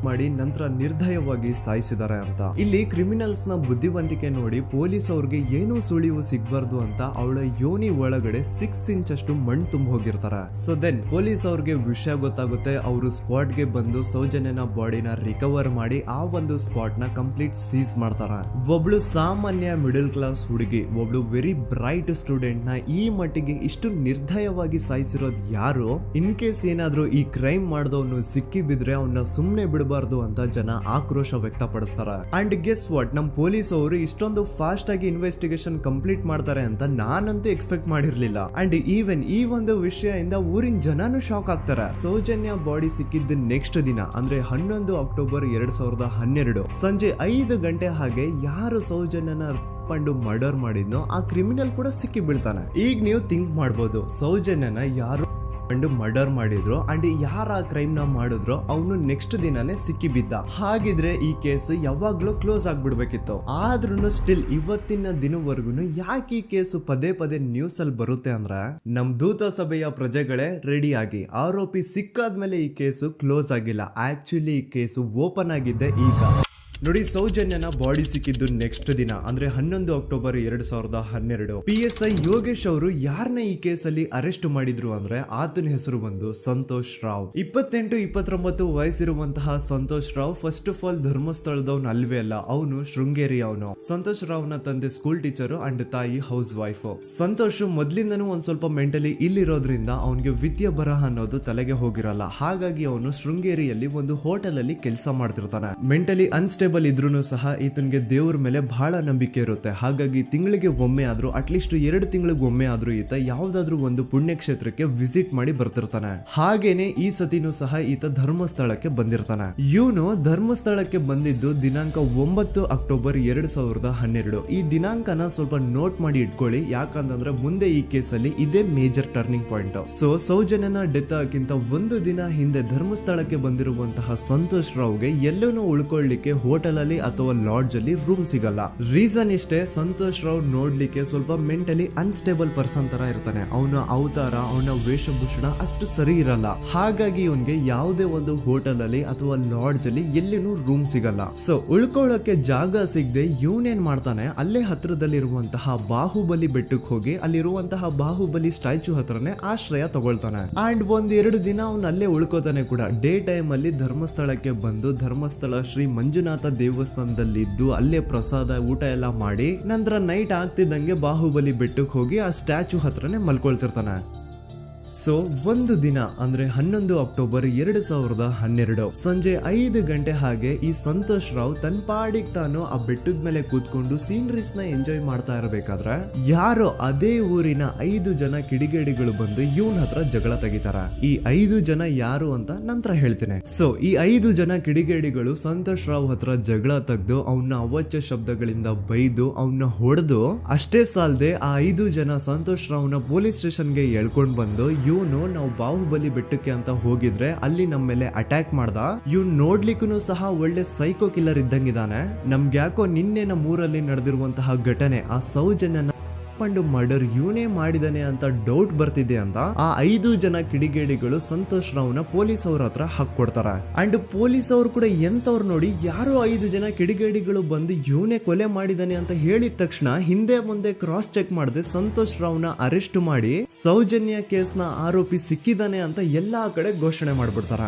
ಮಾಡಿ ನಂತರ ನಿರ್ದಯವಾಗಿ ಸಾಯಿಸಿದ್ದಾರೆ ಅಂತ. ಇಲ್ಲಿ ಕ್ರಿಮಿನಲ್ಸ್ ನ ಬುದ್ಧಿವಂತಿಕೆ ನೋಡಿ ಪೊಲೀಸ್ ಅವ್ರಿಗೆ ಏನೂ ಸುಳಿವು ಸಿಗ್ಬಾರ್ದು ಅಂತ ಅವಳ ಯೋನಿ ಒಳಗಡೆ 6 ಇಂಚ್ ಅಷ್ಟು ಮಣ್ಣು ತುಂಬ ಹೋಗಿರ್ತಾರೆ. ಸೊ ದೆನ್ ಪೊಲೀಸ್ ಅವ್ರಿಗೆ ವಿಷಯ ಗೊತ್ತಾಗುತ್ತೆ. ಅವರು ಸ್ಪಾಟ್ ಗೆ ಬಂದು ಸೌಜನ್ಯನ ಬಾಡಿನ ರಿಕವರ್ ಮಾಡಿ ಆ ಒಂದು ಸ್ಪಾಟ್ ನ ಕಂಪ್ಲೀಟ್ ಸೀಸ್ ಮಾಡ್ತಾರ. ಒಬ್ಳು ಸಾಮಾನ್ಯ ಮಿಡಲ್ ಕ್ಲಾಸ್ ಹುಡುಗಿ, ಒಬ್ಳು ವೆರಿ ಬ್ರೈಟ್ ಸ್ಟೂಡೆಂಟ್ ನ ಈ ಮಟ್ಟಿಗೆ ಇಷ್ಟು ನಿರ್ದಯವಾಗಿ ಸಾಯಿಸಿರೋದು ಯಾರು? ಇನ್ ಕೇಸ್ ಏನಾದ್ರೂ ಈ ಕ್ರೈಮ್ ಮಾಡಿದವನು ಸಿಕ್ಕಿ ಬಿದ್ರೆ ಅವನ್ನ ಸುಮ್ನೆ ಬಿಡಬಾರ್ದು ಅಂತ ಜನ ಆಕ್ರೋಶ ವ್ಯಕ್ತಪಡಿಸ್ತಾರೆ. ಅಂಡ್ ಗೆಸ್ ವಾಟ್, ನಮ್ ಪೊಲೀಸ್ ಅವರು ಇಷ್ಟೊಂದು ಫಾಸ್ಟ್ ಆಗಿ ಇನ್ವೆಸ್ಟಿಗೇಷನ್ ಕಂಪ್ಲೀಟ್ ಮಾಡ್ತಾರೆ ಅಂತ ನಾನಂತೂ ಎಕ್ಸ್ಪೆಕ್ಟ್ ಮಾಡಿರ್ಲಿಲ್ಲ. ಅಂಡ್ ಈವನ್ ಈ ಒಂದು ವಿಷಯದಿಂದ ಊರಿನ ಜನನು ಶಾಕ್ ಆಗ್ತಾರೆ. ಸೌಜನ್ಯ ಬಾಡಿ ಸಿಕ್ಕಿದ್ದ ನೆಕ್ಸ್ಟ್ ದಿನ ಅಂದ್ರೆ 11 ಅಕ್ಟೋಬರ್ 2012 ಸಂಜೆ 5 ಗಂಟೆ ಹಾಗೆ ಯಾರು ಸೌಜನ್ಯನ ಪಂಡು ಮರ್ಡರ್ ಮಾಡಿದ್ನೋ ಆ ಕ್ರಿಮಿನಲ್ ಕೂಡ ಸಿಕ್ಕಿ ಬೀಳ್ತಾನೆ. ಈಗ ನೀವು ಥಿಂಕ್ ಮಾಡ್ಬೋದು, ಸೌಜನ್ಯನ ಯಾರು ಮರ್ಡರ್ ಮಾಡಿದ್ರು ಅಂಡ್ ಯಾರ ಕ್ರೈಮ್ ನ ಮಾಡಿದ್ರು ಅವನು ನೆಕ್ಸ್ಟ್ ದಿನಾನೇ ಸಿಕ್ಕಿ ಬಿದ್ದ. ಹಾಗಿದ್ರೆ ಈ ಕೇಸ್ ಯಾವಾಗ್ಲೂ ಕ್ಲೋಸ್ ಆಗ್ಬಿಡ್ಬೇಕಿತ್ತು. ಆದ್ರೂ ಸ್ಟಿಲ್ ಇವತ್ತಿನ ದಿನವರೆಗೂ ಯಾಕೆ ಈ ಕೇಸ್ ಪದೇ ಪದೇ ನ್ಯೂಸ್ ಅಲ್ಲಿ ಬರುತ್ತೆ ಅಂದ್ರೆ, ನಮ್ ದೂತ ಸಭೆಯ ಪ್ರಜೆಗಳೇ ರೆಡಿ ಆಗಿ, ಆರೋಪಿ ಸಿಕ್ಕಾದ್ಮೇಲೆ ಈ ಕೇಸು ಕ್ಲೋಸ್ ಆಗಿಲ್ಲ. ಆಕ್ಚುಲಿ ಈ ಕೇಸು ಓಪನ್ ಆಗಿದ್ದೆ ಈಗ. ನೋಡಿ, ಸೌಜನ್ಯನ ಬಾಡಿ ಸಿಕ್ಕಿದ್ದು ನೆಕ್ಸ್ಟ್ ದಿನ ಅಂದ್ರೆ 11 ಅಕ್ಟೋಬರ್ 2012. PSI ಯೋಗೇಶ್ ಅವರು ಯಾರನ್ನ ಈ ಕೇಸಲ್ಲಿ ಅರೆಸ್ಟ್ ಮಾಡಿದ್ರು ಅಂದ್ರೆ ಆತನ ಹೆಸರು ಬಂದು ಸಂತೋಷ್ ರಾವ್. 28-29 ವಯಸ್ಸಿರುವಂತಹ Santosh Rao first of all ಧರ್ಮಸ್ಥಳದವನು ಅಲ್ವೇ ಅಲ್ಲ, ಅವನು ಶೃಂಗೇರಿ ಅವನು. ಸಂತೋಷ್ ರಾವ್ ನ ತಂದೆ ಸ್ಕೂಲ್ ಟೀಚರು ಅಂಡ್ ತಾಯಿ ಹೌಸ್ ವೈಫ್. ಸಂತೋಷ್ ಮೊದ್ಲಿಂದನೂ ಒಂದ್ ಸ್ವಲ್ಪ ಮೆಂಟಲಿ ಇಲ್ಲಿರೋದ್ರಿಂದ ಅವನಿಗೆ ವಿದ್ಯೆ ಬರಹ ಅನ್ನೋದು ತಲೆಗೆ ಹೋಗಿರಲ್ಲ. ಹಾಗಾಗಿ ಅವನು ಶೃಂಗೇರಿಯಲ್ಲಿ ಒಂದು ಹೋಟೆಲ್ ಅಲ್ಲಿ ಕೆಲಸ ಮಾಡ್ತಿರ್ತಾನೆ. ಮೆಂಟಲಿ ಅನ್ಸ್ಟೇಬಲ್ ಇದ್ರೂ ಸಹ ಈತನಿಗೆ ದೇವ್ರ ಮೇಲೆ ಬಹಳ ನಂಬಿಕೆ ಇರುತ್ತೆ. ಹಾಗಾಗಿ ತಿಂಗಳಿಗೆ ಒಮ್ಮೆ ಆದ್ರೂ, ಅಟ್ಲೀಸ್ಟ್ 2 ತಿಂಗಳಿಗೆ ಒಮ್ಮೆ ಆದ್ರೂ ಈತ ಯಾವ್ದಾದ್ರು ಒಂದು ಪುಣ್ಯಕ್ಷೇತ್ರಕ್ಕೆ ವಿಸಿಟ್ ಮಾಡಿ ಬರ್ತಿರ್ತಾನೆ. ಹಾಗೇನೆ ಈ ಸತಿನೂ ಸಹ ಈತ ಧರ್ಮಸ್ಥಳಕ್ಕೆ ಬಂದಿರ್ತಾನೆ. ಇವನು ಧರ್ಮಸ್ಥಳಕ್ಕೆ ಬಂದಿದ್ದು ದಿನಾಂಕ 9 ಅಕ್ಟೋಬರ್ 2012. ಈ ದಿನಾಂಕನ ಸ್ವಲ್ಪ ನೋಟ್ ಮಾಡಿ ಇಟ್ಕೊಳ್ಳಿ, ಯಾಕಂತಂದ್ರೆ ಮುಂದೆ ಈ ಕೇಸಲ್ಲಿ ಇದೇ ಮೇಜರ್ ಟರ್ನಿಂಗ್ ಪಾಯಿಂಟ್. ಸೊ ಸೌಜನ್ಯನ ಡೆತ್ ಆಗಿಂತ ಒಂದು ದಿನ ಹಿಂದೆ ಧರ್ಮಸ್ಥಳಕ್ಕೆ ಬಂದಿರುವಂತಹ ಸಂತೋಷ್ ರಾವ್ಗೆ ಎಲ್ಲೂ ಉಳ್ಕೊಳ್ಳಿಕ್ಕೆ ಹೋಟೆಲ್ ಅಲ್ಲಿ ಅಥವಾ ಲಾಡ್ಜ್ ಅಲ್ಲಿ ರೂಮ್ ಸಿಗಲ್ಲ. ರೀಸನ್ ಇಷ್ಟೇ, ಸಂತೋಷ್ ರಾವ್ ನೋಡ್ಲಿಕ್ಕೆ ಸ್ವಲ್ಪ ಮೆಂಟಲಿ ಅನ್ಸ್ಟೇಬಲ್ ಪರ್ಸನ್ ತರ ಇರ್ತಾನೆ. ಅವನ ಅವತಾರ, ಅವನ ವೇಷಭೂಷಣ ಅಷ್ಟು ಸರಿ ಇರಲ್ಲ. ಹಾಗಾಗಿ ಇವನ್ಗೆ ಯಾವುದೇ ಒಂದು ಹೋಟೆಲ್ ಅಲ್ಲಿ ಅಥವಾ ಲಾಡ್ಜ್ ಅಲ್ಲಿ ಎಲ್ಲಿನೂ ರೂಮ್ ಸಿಗಲ್ಲ. ಸೊ ಉಳ್ಕೊಳ್ಳೋಕೆ ಜಾಗ ಸಿಗದೆ ಇವನೇನ್ ಮಾಡ್ತಾನೆ, ಅಲ್ಲೇ ಹತ್ರದಲ್ಲಿರುವಂತಹ ಬಾಹುಬಲಿ ಬೆಟ್ಟಕ್ಕೆ ಹೋಗಿ ಅಲ್ಲಿರುವಂತಹ ಬಾಹುಬಲಿ ಸ್ಟ್ಯಾಚು ಹತ್ರನೇ ಆಶ್ರಯ ತಗೊಳ್ತಾನೆ. ಅಂಡ್ 1-2 ದಿನ ಅವನು ಅಲ್ಲೇ ಉಳ್ಕೋತಾನೆ ಕೂಡ. ಡೇ ಟೈಮ್ ಅಲ್ಲಿ ಧರ್ಮಸ್ಥಳಕ್ಕೆ ಬಂದು ಧರ್ಮಸ್ಥಳ ಶ್ರೀ ಮಂಜುನಾಥ ದೇವಸ್ಥಾನದಲ್ಲಿದ್ದು ಅಲ್ಲೇ ಪ್ರಸಾದ ಊಟ ಎಲ್ಲ ಮಾಡಿ ನಂತರ ನೈಟ್ ಆಗ್ತಿದ್ದಂಗೆ ಬಾಹುಬಲಿ ಬೆಟ್ಟಕ್ಕೆ ಹೋಗಿ ಆ ಸ್ಟ್ಯಾಚು ಹತ್ರನೇ ಮಲ್ಕೊಳ್ತಿರ್ತಾನೆ. ಸೊ ಒಂದು ದಿನ ಅಂದ್ರೆ 11 ಅಕ್ಟೋಬರ್ 2012 ಸಂಜೆ 5 ಗಂಟೆ ಹಾಗೆ ಈ ಸಂತೋಷ್ ರಾವ್ ತನ್ನ ಪಾಡಿಗೆ ತಾನು ಆ ಬೆಟ್ಟದ ಮೇಲೆ ಕೂತ್ಕೊಂಡು ಸೀನರೀಸ್ ನ ಎಂಜಾಯ್ ಮಾಡ್ತಾ ಇರಬೇಕಾದ್ರೆ ಯಾರೋ ಅದೇ ಊರಿನ 5 ಜನ ಕಿಡಿಗೇಡಿಗಳು ಬಂದು ಇವನ್ ಹತ್ರ ಜಗಳ ತೆಗಿತಾರ. ಈ 5 ಜನ ಯಾರು ಅಂತ ನಂತರ ಹೇಳ್ತೇನೆ. ಸೊ ಈ 5 ಜನ ಕಿಡಿಗೇಡಿಗಳು ಸಂತೋಷ್ ರಾವ್ ಹತ್ರ ಜಗಳ ತೆಗೆದು ಅವನ್ನ ಅವಾಚ್ಯ ಶಬ್ದಗಳಿಂದ ಬೈದು ಅವನ್ನ ಹೊಡೆದು, ಅಷ್ಟೇ ಸಾಲದೆ ಆ 5 ಜನ ಸಂತೋಷ್ ರಾವ್ನ ಪೊಲೀಸ್ ಸ್ಟೇಷನ್ಗೆ ಎಳ್ಕೊಂಡ್ ಬಂದು ಇವನು ನಾವು ಬಾಹುಬಲಿ ಬೆಟ್ಟಕ್ಕೆ ಅಂತ ಹೋಗಿದ್ರೆ ಅಲ್ಲಿ ನಮ್ಮ ಮೇಲೆ ಅಟ್ಯಾಕ್ ಮಾಡ್ದ, ಇವ್ನು ನೋಡ್ಲಿಕ್ಕೂ ಸಹ ಒಳ್ಳೆ ಸೈಕೋ ಕಿಲ್ಲರ್ ಇದ್ದಂಗಿದಾನೆ, ನಮ್ಗೆ ಯಾಕೋ ನಿನ್ನೆ ನಮ್ಮೂರಲ್ಲಿ ನಡೆದಿರುವಂತಹ ಘಟನೆ ಆ ಸೌಜನ್ಯನ ಮರ್ಡರ್ ಇವನೇ ಮಾಡಿದಾನೆ ಅಂತ ಡೌಟ್ ಬರ್ತಿದೆ ಅಂತ ಆ 5 ಜನ ಕಿಡಿಗೇಡಿಗಳು ಸಂತೋಷ್ ರಾವ್ನ ಪೊಲೀಸ್ ಅವ್ರ ಹತ್ರ ಹಾಕೊಡ್ತಾರೆ. ಅಂಡ್ ಪೊಲೀಸ್ ಅವರು ಕೂಡ ಎಂತವ್ರು ನೋಡಿ, ಯಾರೋ 5 ಜನ ಕಿಡಿಗೇಡಿಗಳು ಬಂದು ಇವನೇ ಕೊಲೆ ಮಾಡಿದಾನೆ ಅಂತ ಹೇಳಿದ ತಕ್ಷಣ ಹಿಂದೆ ಮುಂದೆ ಕ್ರಾಸ್ ಚೆಕ್ ಮಾಡದೆ ಸಂತೋಷ್ ರಾವ್ನ ಅರೆಸ್ಟ್ ಮಾಡಿ ಸೌಜನ್ಯ ಕೇಸ್ ನ ಆರೋಪಿ ಸಿಕ್ಕಿದಾನೆ ಅಂತ ಎಲ್ಲಾ ಕಡೆ ಘೋಷಣೆ ಮಾಡ್ಬಿಡ್ತಾರ.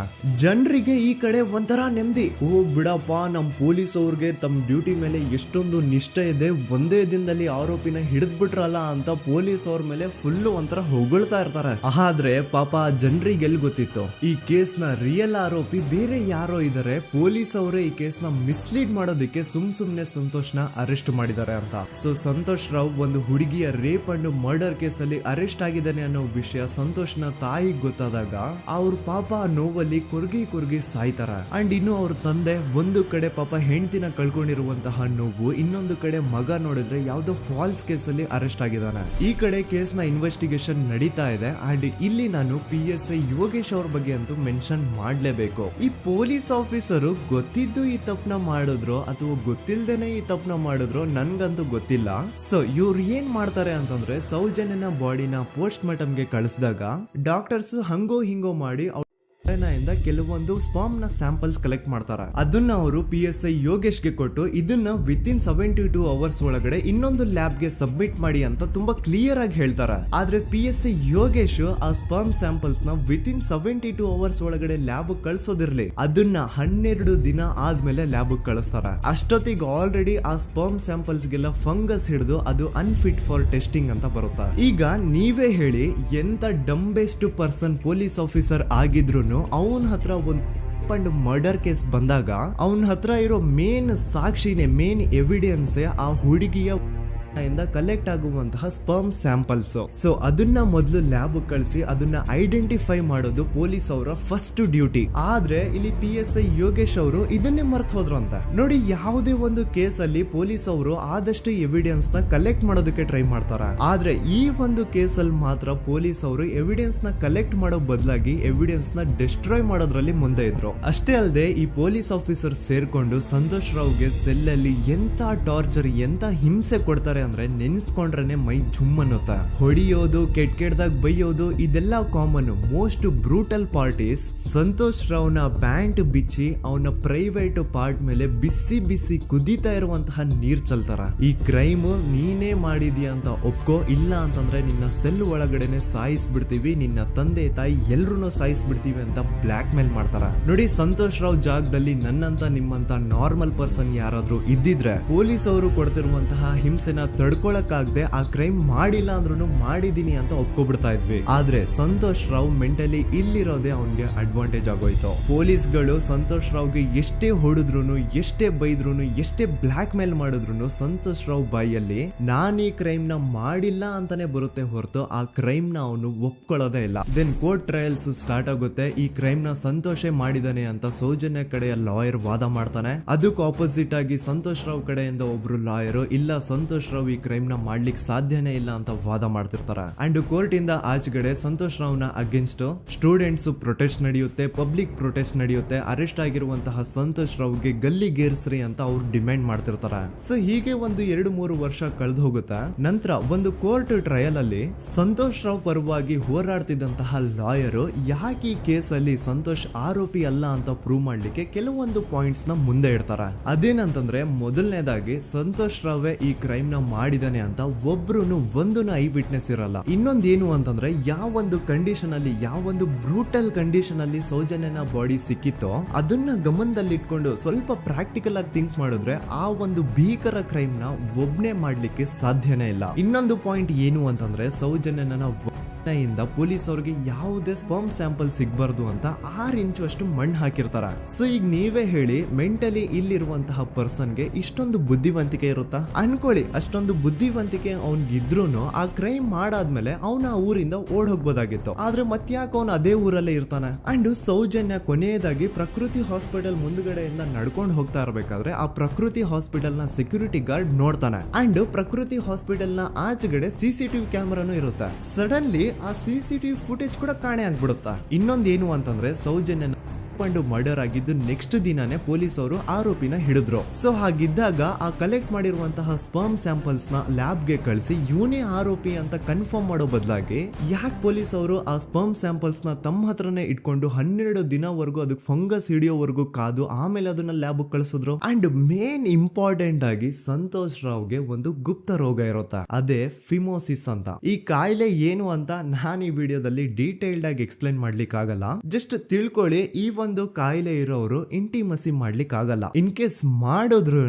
ಜನರಿಗೆ ಈ ಕಡೆ ಒಂಥರ ನೆಮ್ಮದಿ, ಓ ಬಿಡಪ್ಪ ನಮ್ ಪೊಲೀಸ್ ಅವ್ರಿಗೆ ತಮ್ಮ ಡ್ಯೂಟಿ ಮೇಲೆ ಎಷ್ಟೊಂದು ನಿಷ್ಠೆ ಇದೆ, ಒಂದೇ ದಿನದಲ್ಲಿ ಆರೋಪಿನ ಹಿಡಿದ್ಬಿಟ್ರ ಅಂತ ಪೊಲೀಸ್ ಅವ್ರ ಮೇಲೆ ಫುಲ್ ಒಂಥರ ಹೊಗಳ್ತಾ ಇರ್ತಾರೆ. ಆದ್ರೆ ಪಾಪ ಜನರಿಗೆ ಎಲ್ಲಿ ಗೊತ್ತಿತ್ತು ಈ ಕೇಸ್ ನ ರಿಯಲ್ ಆರೋಪಿ ಬೇರೆ ಯಾರೋ ಇದಾರೆ, ಪೊಲೀಸ್ ಅವರೇ ಈ ಕೇಸ್ ನ ಮಿಸ್ಲೀಡ್ ಮಾಡೋದಕ್ಕೆ ಸುಮ್ನೆ ಸಂತೋಷ್ ನ ಅರೆಸ್ಟ್ ಮಾಡಿದ್ದಾರೆ ಅಂತ. ಸೊ ಸಂತೋಷ್ ರಾವ್ ಒಂದು ಹುಡುಗಿಯ ರೇಪ್ ಅಂಡ್ ಮರ್ಡರ್ ಕೇಸ್ ಅಲ್ಲಿ ಅರೆಸ್ಟ್ ಆಗಿದ್ದಾನೆ ಅನ್ನೋ ವಿಷಯ ಸಂತೋಷ್ ನ ತಾಯಿಗೆ ಗೊತ್ತಾದಾಗ ಅವ್ರ ಪಾಪ ನೋವಲ್ಲಿ ಕೊರ್ಗಿ ಸಾಯ್ತಾರ. ಅಂಡ್ ಇನ್ನು ಅವ್ರ ತಂದೆ ಒಂದು ಕಡೆ ಪಾಪ ಹೆಂಡತಿನ ಕಳ್ಕೊಂಡಿರುವಂತಹ ನೋವು, ಇನ್ನೊಂದು ಕಡೆ ಮಗ ನೋಡಿದ್ರೆ ಯಾವ್ದೋ ಫಾಲ್ಸ್ ಕೇಸ್ ಅಲ್ಲಿ ಅರೆಸ್ಟ್ ಆಗಿದ್ದಾನೆ. ಈ ಕಡೆ ಕೇಸ್ ನ ಇನ್ವೆಸ್ಟಿಗೇಷನ್ ನಡೀತಾ ಇದೆ. ಅಂಡ್ ಇಲ್ಲಿ ನಾನು PSI ಯೋಗೇಶ್ ಅವ್ರ ಬಗ್ಗೆ ಅಂತೂ ಮೆನ್ಷನ್ ಮಾಡ್ಲೇಬೇಕು. ಈ ಪೊಲೀಸ್ ಆಫೀಸರು ಗೊತ್ತಿದ್ದು ಈ ತಪ್ಪನ ಮಾಡಿದ್ರು ಅಥವಾ ಗೊತ್ತಿಲ್ದೇನೆ ಈ ತಪ್ಪನ ಮಾಡಿದ್ರು ನನ್ಗಂತೂ ಗೊತ್ತಿಲ್ಲ. ಸೊ ಇವ್ರು ಏನ್ ಮಾಡ್ತಾರೆ ಅಂತಂದ್ರೆ ಸೌಜನ್ಯನ ಬಾಡಿನ ಪೋಸ್ಟ್ ಮಾರ್ಟಮ್ ಗೆ ಕಳಿಸಿದಾಗ ಡಾಕ್ಟರ್ಸ್ ಹಂಗೋ ಹಿಂಗೋ ಮಾಡಿ ಇಂದ ಕೆಲವೊಂದು ಸ್ಪರ್ಮ್ ನ ಸ್ಯಾಂಪಲ್ಸ್ ಕಲೆಕ್ಟ್ ಮಾಡ್ತಾರೆ. ಅದನ್ನ ಅವರು PSI ಯೋಗೇಶ್ಗೆ ಕೊಟ್ಟು ಇದನ್ನ ವಿತಿನ್ 72 ಅವರ್ಸ್ ಒಳಗಡೆ ಇನ್ನೊಂದು ಲ್ಯಾಬ್ ಗೆ ಸಬ್ಮಿಟ್ ಮಾಡಿ ಅಂತ ತುಂಬಾ ಕ್ಲಿಯರ್ ಆಗಿ ಹೇಳ್ತಾರೆ. ಆದ್ರೆ PSI ಯೋಗೇಶ್ ಆ ಸ್ಪರ್ಮ್ ಸ್ಯಾಂಪಲ್ಸ್ ನ ವಿತಿನ್ 72 ಅವರ್ಸ್ ಒಳಗಡೆ ಲ್ಯಾಬ್ ಕಳ್ಸೋದಿರ್ಲಿ, ಅದನ್ನ 12 ದಿನ ಆದ್ಮೇಲೆ ಲ್ಯಾಬ್ ಕಳಿಸ್ತಾರೆ. ಅಷ್ಟೊತ್ತಿಗೆ ಆಲ್ರೆಡಿ ಆ ಸ್ಪರ್ಮ್ ಸ್ಯಾಂಪಲ್ಸ್ ಗೆಲ್ಲ ಫಂಗಸ್ ಹಿಡಿದು ಅದು ಅನ್ಫಿಟ್ ಫಾರ್ ಟೆಸ್ಟಿಂಗ್ ಅಂತ ಬರುತ್ತೆ. ಈಗ ನೀವೇ ಹೇಳಿ, ಎಂತ ಡಂಬೆಸ್ಟ್ ಪರ್ಸನ್ ಪೊಲೀಸ್ ಆಫೀಸರ್ ಆಗಿದ್ರು ಅವನ ಹತ್ರ ಒಂದು ಮರ್ಡರ್ ಕೇಸ್ ಬಂದಾಗ ಅವನ ಹತ್ರ ಇರೋ ಮೇನ್ ಸಾಕ್ಷಿನೇ, ಮೇನ್ ಎವಿಡೆನ್ಸ್ ಆ ಹುಡುಗಿಯ ಕಲೆಕ್ಟ್ ಆಗುವಂತಹ ಸ್ಪರ್ಮ್ ಸ್ಯಾಂಪಲ್ಸ್. ಸೊ ಅದನ್ನ ಮೊದಲು ಲ್ಯಾಬ್ ಕಳಿಸಿ ಅದನ್ನ ಐಡೆಂಟಿಫೈ ಮಾಡೋದು ಪೊಲೀಸ್ ಅವರ ಫಸ್ಟ್ ಡ್ಯೂಟಿ. ಆದ್ರೆ ಇಲ್ಲಿ PSI ಯೋಗೇಶ್ ಅವರು ಇದನ್ನೇ ಮರ್ತು ಹೋದ್ರು ಅಂತ ನೋಡಿ. ಯಾವುದೇ ಒಂದು ಕೇಸ್ ಅಲ್ಲಿ ಪೊಲೀಸ್ ಅವರು ಆದಷ್ಟು ಎವಿಡೆನ್ಸ್ ನ ಕಲೆಕ್ಟ್ ಮಾಡೋದಕ್ಕೆ ಟ್ರೈ ಮಾಡ್ತಾರೆ. ಆದ್ರೆ ಈ ಒಂದು ಕೇಸ್ ಅಲ್ಲಿ ಮಾತ್ರ ಪೊಲೀಸ್ ಅವರು ಎವಿಡೆನ್ಸ್ ನ ಕಲೆಕ್ಟ್ ಮಾಡೋ ಬದಲಾಗಿ ಎವಿಡೆನ್ಸ್ ನ ಡಿಸ್ಟ್ರಾಯ್ ಮಾಡೋದ್ರಲ್ಲಿ ಮುಂದೆ ಇದ್ರು. ಅಷ್ಟೇ ಅಲ್ಲದೆ ಈ ಪೊಲೀಸ್ ಆಫೀಸರ್ ಸೇರ್ಕೊಂಡು ಸಂತೋಷ್ ರಾವ್ಗೆ ಸೆಲ್ ಅಲ್ಲಿ ಎಂತ ಟಾರ್ಚರ್, ಎಂತ ಹಿಂಸೆ ಕೊಡ್ತಾರೆ ಅಂದ್ರೆ ನೆನ್ಸ್ಕೊಂಡ್ರೆ ಮೈ ಜುಮ್ ಅನ್ನುತ್ತಾ. ಹೊಡಿಯೋದು, ಕೆಟ್ಟದಾಗ ಬೈಯೋದು, ಇದೆಲ್ಲ common. Most brutal parties Santosh ರಾವ್ನ ಬ್ಯಾಂಟ್ ಬಿಚ್ಚಿ ಅವನ ಪ್ರೈವೇಟ್ ಪಾರ್ಟ್ ಮೇಲೆ ಬಿಸಿ ಬಿಸಿ ಕುದೀತಾ ಇರುವಂತಹ ನೀರ್ ಚಲ್ತಾರ. ಈ ಕ್ರೈಮ್ ನೀನೇ ಮಾಡಿದ್ಯಾ ಅಂತ ಒಪ್ಕೋ, ಇಲ್ಲ ಅಂತಂದ್ರೆ ನಿನ್ನ ಸೆಲ್ ಒಳಗಡೆನೆ ಸಾಯಿಸ್ಬಿಡ್ತೀವಿ, ನಿನ್ನ ತಂದೆ ತಾಯಿ ಎಲ್ರು ಸಾಯಿಸ್ಬಿಡ್ತೀವಿ ಅಂತ ಬ್ಲಾಕ್ ಮೇಲ್ ಮಾಡ್ತಾರ. ನೋಡಿ, ಸಂತೋಷ್ ರಾವ್ ಜಾಗದಲ್ಲಿ ನನ್ನಂತ ನಿಮ್ಮಂತ ನಾರ್ಮಲ್ ಪರ್ಸನ್ ಯಾರಾದ್ರೂ ಇದ್ದಿದ್ರೆ ಪೊಲೀಸ್ ಅವರು ಕೊಡ್ತಿರುವಂತಹ ಹಿಂಸೆನ ತಡ್ಕೊಳಕ್ಕಾಗದೆ ಆ ಕ್ರೈಮ್ ಮಾಡಿಲ್ಲ ಅಂದ್ರೂ ಮಾಡಿದೀನಿ ಅಂತ ಒಪ್ಕೊಬಿಡ್ತಾ ಇದ್ವಿ. ಆದ್ರೆ ಸಂತೋಷ್ ರಾವ್ ಮೆಂಟಲಿ ಇಲ್ಲಿರೋದೇ ಅವನ್ಗೆ ಅಡ್ವಾಂಟೇಜ್ ಆಗೋಯ್ತು. ಪೊಲೀಸ್ಗಳು ಸಂತೋಷ್ ರಾವ್ಗೆ ಎಷ್ಟೇ ಹೊಡೆದ್ರು, ಎಷ್ಟೇ ಬೈದ್ರು, ಎಷ್ಟೇ ಬ್ಲಾಕ್ ಮೇಲ್ ಮಾಡಿದ್ರು ಸಂತೋಷ್ ರಾವ್ ಬಾಯಲ್ಲಿ ನಾನ್ ಈ ಕ್ರೈಮ್ ನ ಮಾಡಿಲ್ಲ ಅಂತಾನೆ ಬರುತ್ತೆ ಹೊರತು ಆ ಕ್ರೈಮ್ ನ ಅವನು ಒಪ್ಕೊಳ್ಳೋದೇ ಇಲ್ಲ. ದೆನ್ ಕೋರ್ಟ್ ಟ್ರಯಲ್ಸ್ ಸ್ಟಾರ್ಟ್ ಆಗುತ್ತೆ. ಈ ಕ್ರೈಮ್ ನ ಸಂತೋಷೇ ಮಾಡಿದಾನೆ ಅಂತ ಸೌಜನ್ಯ ಕಡೆಯ ಲಾಯರ್ ವಾದ ಮಾಡ್ತಾನೆ. ಅದಕ್ಕೆ ಆಪೋಸಿಟ್ ಆಗಿ ಸಂತೋಷ್ ರಾವ್ ಕಡೆಯಿಂದ ಒಬ್ರು ಲಾಯರ್ ಇಲ್ಲ, ಸಂತೋಷ್ ರಾವ್ ಈ ಕ್ರೈಮ್ ನ ಮಾಡ್ಲಿಕ್ಕೆ ಸಾಧ್ಯನೇ ಇಲ್ಲ ಅಂತ ವಾದ ಮಾಡ್ತಿರ್ತಾರೆ. ಅಂಡ್ ಕೋರ್ಟ್ ಇಂದ ಆಚೆಗಡೆ ಸಂತೋಷ್ ರಾವ್ ನ ಅಗೇನ್ಸ್ಟ್ ಸ್ಟೂಡೆಂಟ್ಸ್ ಪ್ರೊಟೆಸ್ಟ್ ನಡೆಯುತ್ತೆ, ಪಬ್ಲಿಕ್ ಪ್ರೊಟೆಸ್ಟ್ ನಡೆಯುತ್ತೆ. ಅರೆಸ್ಟ್ ಆಗಿರುವಂತಹ ಸಂತೋಷ್ ರಾವ್ಗೆ ಗಲ್ಲಿಗೇರಿಸ್ರಿ ಅಂತ ಅವ್ರು ಡಿಮ್ಯಾಂಡ್ ಮಾಡ್ತಿರ್ತಾರೆ. ಸೊ ಹೀಗೆ ಒಂದು 2-3 ವರ್ಷ ಕಳೆದು ಹೋಗುತ್ತೆ. ನಂತರ ಒಂದು ಕೋರ್ಟ್ ಟ್ರಯಲ್ ಅಲ್ಲಿ ಸಂತೋಷ್ ರಾವ್ ಪರವಾಗಿ ಹೋರಾಡ್ತಿದ್ದಂತಹ ಲಾಯರ್ ಯಾಕೆ ಈ ಕೇಸ್ ಅಲ್ಲಿ ಸಂತೋಷ್ ಆರೋಪಿ ಅಲ್ಲ ಅಂತ ಪ್ರೂವ್ ಮಾಡ್ಲಿಕ್ಕೆ ಕೆಲವೊಂದು ಪಾಯಿಂಟ್ಸ್ ನ ಮುಂದೆ ಇಡ್ತಾರೆ. ಅದೇನಂತಂದ್ರೆ, ಮೊದಲನೇದಾಗಿ ಸಂತೋಷ್ ರಾವ್ ಈ ಕ್ರೈಮ್ ನ ಮಾಡಿದಾನೆ ಅಂತ ಒಬ್ರು ಒಂದು ಐ ವಿಟ್ನೆಸ್ ಇರಲ್ಲ. ಇನ್ನೊಂದೇನು ಅಂತಂದ್ರೆ, ಯಾವೊಂದು ಕಂಡೀಷನ್ ಅಲ್ಲಿ, ಯಾವೊಂದು ಬ್ರೂಟಲ್ ಕಂಡೀಷನ್ ಅಲ್ಲಿ ಸೌಜನ್ಯನ ಬಾಡಿ ಸಿಕ್ಕಿತ್ತೋ ಅದನ್ನ ಗಮನದಲ್ಲಿಟ್ಕೊಂಡು ಸ್ವಲ್ಪ ಪ್ರಾಕ್ಟಿಕಲ್ ಆಗಿ ಥಿಂಕ್ ಮಾಡಿದ್ರೆ ಆ ಒಂದು ಭೀಕರ ಕ್ರೈಮ್ ನ ಒಬ್ನೇ ಮಾಡ್ಲಿಕ್ಕೆ ಸಾಧ್ಯನೇ ಇಲ್ಲ. ಇನ್ನೊಂದು ಪಾಯಿಂಟ್ ಏನು ಅಂತಂದ್ರೆ, ಸೌಜನ್ಯನ ಇಂದ ಪೊಲೀಸ್ ಅವ್ರಿಗೆ ಯಾವುದೇ ಸ್ಪರ್ಮ್ ಸ್ಯಾಂಪಲ್ ಸಿಗ್ಬಾರ್ದು ಅಂತ 6 ಇಂಚು ಅಷ್ಟು ಮಣ್ಣು ಹಾಕಿರ್ತಾರ. ಸೊ ಈಗ ನೀವೇ ಹೇಳಿ, ಮೆಂಟಲಿ ಇಲ್ಲಿರುವಂತಹ ಪರ್ಸನ್ಗೆ ಇಷ್ಟೊಂದು ಬುದ್ಧಿವಂತಿಕೆ ಇರುತ್ತಾ ಅನ್ಕೊಳ್ಳಿ. ಅಷ್ಟೊಂದು ಬುದ್ಧಿವಂತಿಕೆ ಅವ್ನಿಗಿದ್ರು ಆ ಕ್ರೈಮ್ ಮಾಡಾದ್ಮೇಲೆ ಅವನ ಆ ಊರಿಂದ ಓಡ್ ಹೋಗ್ಬೋದಾಗಿತ್ತು. ಆದ್ರೆ ಮತ್ತ್ಯಾಕೆ ಅವನು ಅದೇ ಊರಲ್ಲೇ ಇರ್ತಾನೆ. ಅಂಡ್ ಸೌಜನ್ಯ ಕೊನೆಯದಾಗಿ ಪ್ರಕೃತಿ ಹಾಸ್ಪಿಟಲ್ ಮುಂದ್ಗಡೆಯಿಂದ ನಡ್ಕೊಂಡು ಹೋಗ್ತಾ ಇರ್ಬೇಕಾದ್ರೆ ಆ ಪ್ರಕೃತಿ ಹಾಸ್ಪಿಟಲ್ ನ ಸೆಕ್ಯೂರಿಟಿ ಗಾರ್ಡ್ ನೋಡ್ತಾನೆ. ಅಂಡ್ ಪ್ರಕೃತಿ ಹಾಸ್ಪಿಟಲ್ ನ ಆಚೆಗಡೆ CCTV ಕ್ಯಾಮರಾನು ಇರುತ್ತೆ. ಸಡನ್ಲಿ ಆ CCTV ಫುಟೇಜ್ ಕೂಡ ಕಾಣೆ ಆಗ್ಬಿಡುತ್ತಾ. ಇನ್ನೊಂದೇನು ಅಂತಂದ್ರೆ, ಸೌಜನ್ಯ ಮರ್ಡರ್ ಆಗಿದ್ದು ನೆಕ್ಸ್ಟ್ ದಿನಾನೇ ಪೊಲೀಸ್ ಅವರು ಆರೋಪಿನ ಹಿಡಿದ್ರು. ಸೊ ಹಾಗಿದ್ದಾಗ ಆ ಕಲೆಕ್ಟ್ ಮಾಡಿರುವಂತಹ ಸ್ಪರ್ಮ್ ಸ್ಯಾಂಪಲ್ಸ್ ನ ಲ್ಯಾಬ್ ಗೆ ಕಳಿಸಿ ಇವನೇ ಆರೋಪಿ ಅಂತ ಕನ್ಫರ್ಮ್ ಮಾಡೋ ಬದಲಾಗಿ ಯಾಕೆ ಪೊಲೀಸ್ ಅವರು ಆ ಸ್ಪರ್ಮ್ ಸ್ಯಾಂಪಲ್ಸ್ ನ ತಮ್ಮ ಹತ್ರನೇ ಇಟ್ಕೊಂಡು 12 ದಿನವರೆಗೂ ಅದಕ್ಕೆ ಫಂಗಸ್ ಹಿಡಿಯೋವರೆಗೂ ಕಾದು ಆಮೇಲೆ ಅದನ್ನ ಲ್ಯಾಬ್ ಕಳಿಸಿದ್ರು. ಅಂಡ್ ಮೇನ್ ಇಂಪಾರ್ಟೆಂಟ್ ಆಗಿ ಸಂತೋಷ್ ರಾವ್ಗೆ ಒಂದು ಗುಪ್ತ ರೋಗ ಇರುತ್ತೆ, ಅದೇ ಫಿಮೋಸಿಸ್ ಅಂತ. ಈ ಕಾಯಿಲೆ ಏನು ಅಂತ ನಾನು ಈ ವಿಡಿಯೋದಲ್ಲಿ ಡೀಟೇಲ್ಡ್ ಆಗಿ ಎಕ್ಸ್ಪ್ಲೈನ್ ಮಾಡ್ಲಿಕ್ಕೆ ಆಗಲ್ಲ. ಜಸ್ಟ್ ತಿಳ್ಕೊಳ್ಳಿ, ಈ ಒಂದು ಕಾಯಿಲೆ ಇರೋರು ಇಂಟಿಮಸಿ ಮಾಡ್ಲಿಕ್ಕೆ ಆಗಲ್ಲ. ಇನ್ ಕೇಸ್ ಮಾಡಿದ್ರು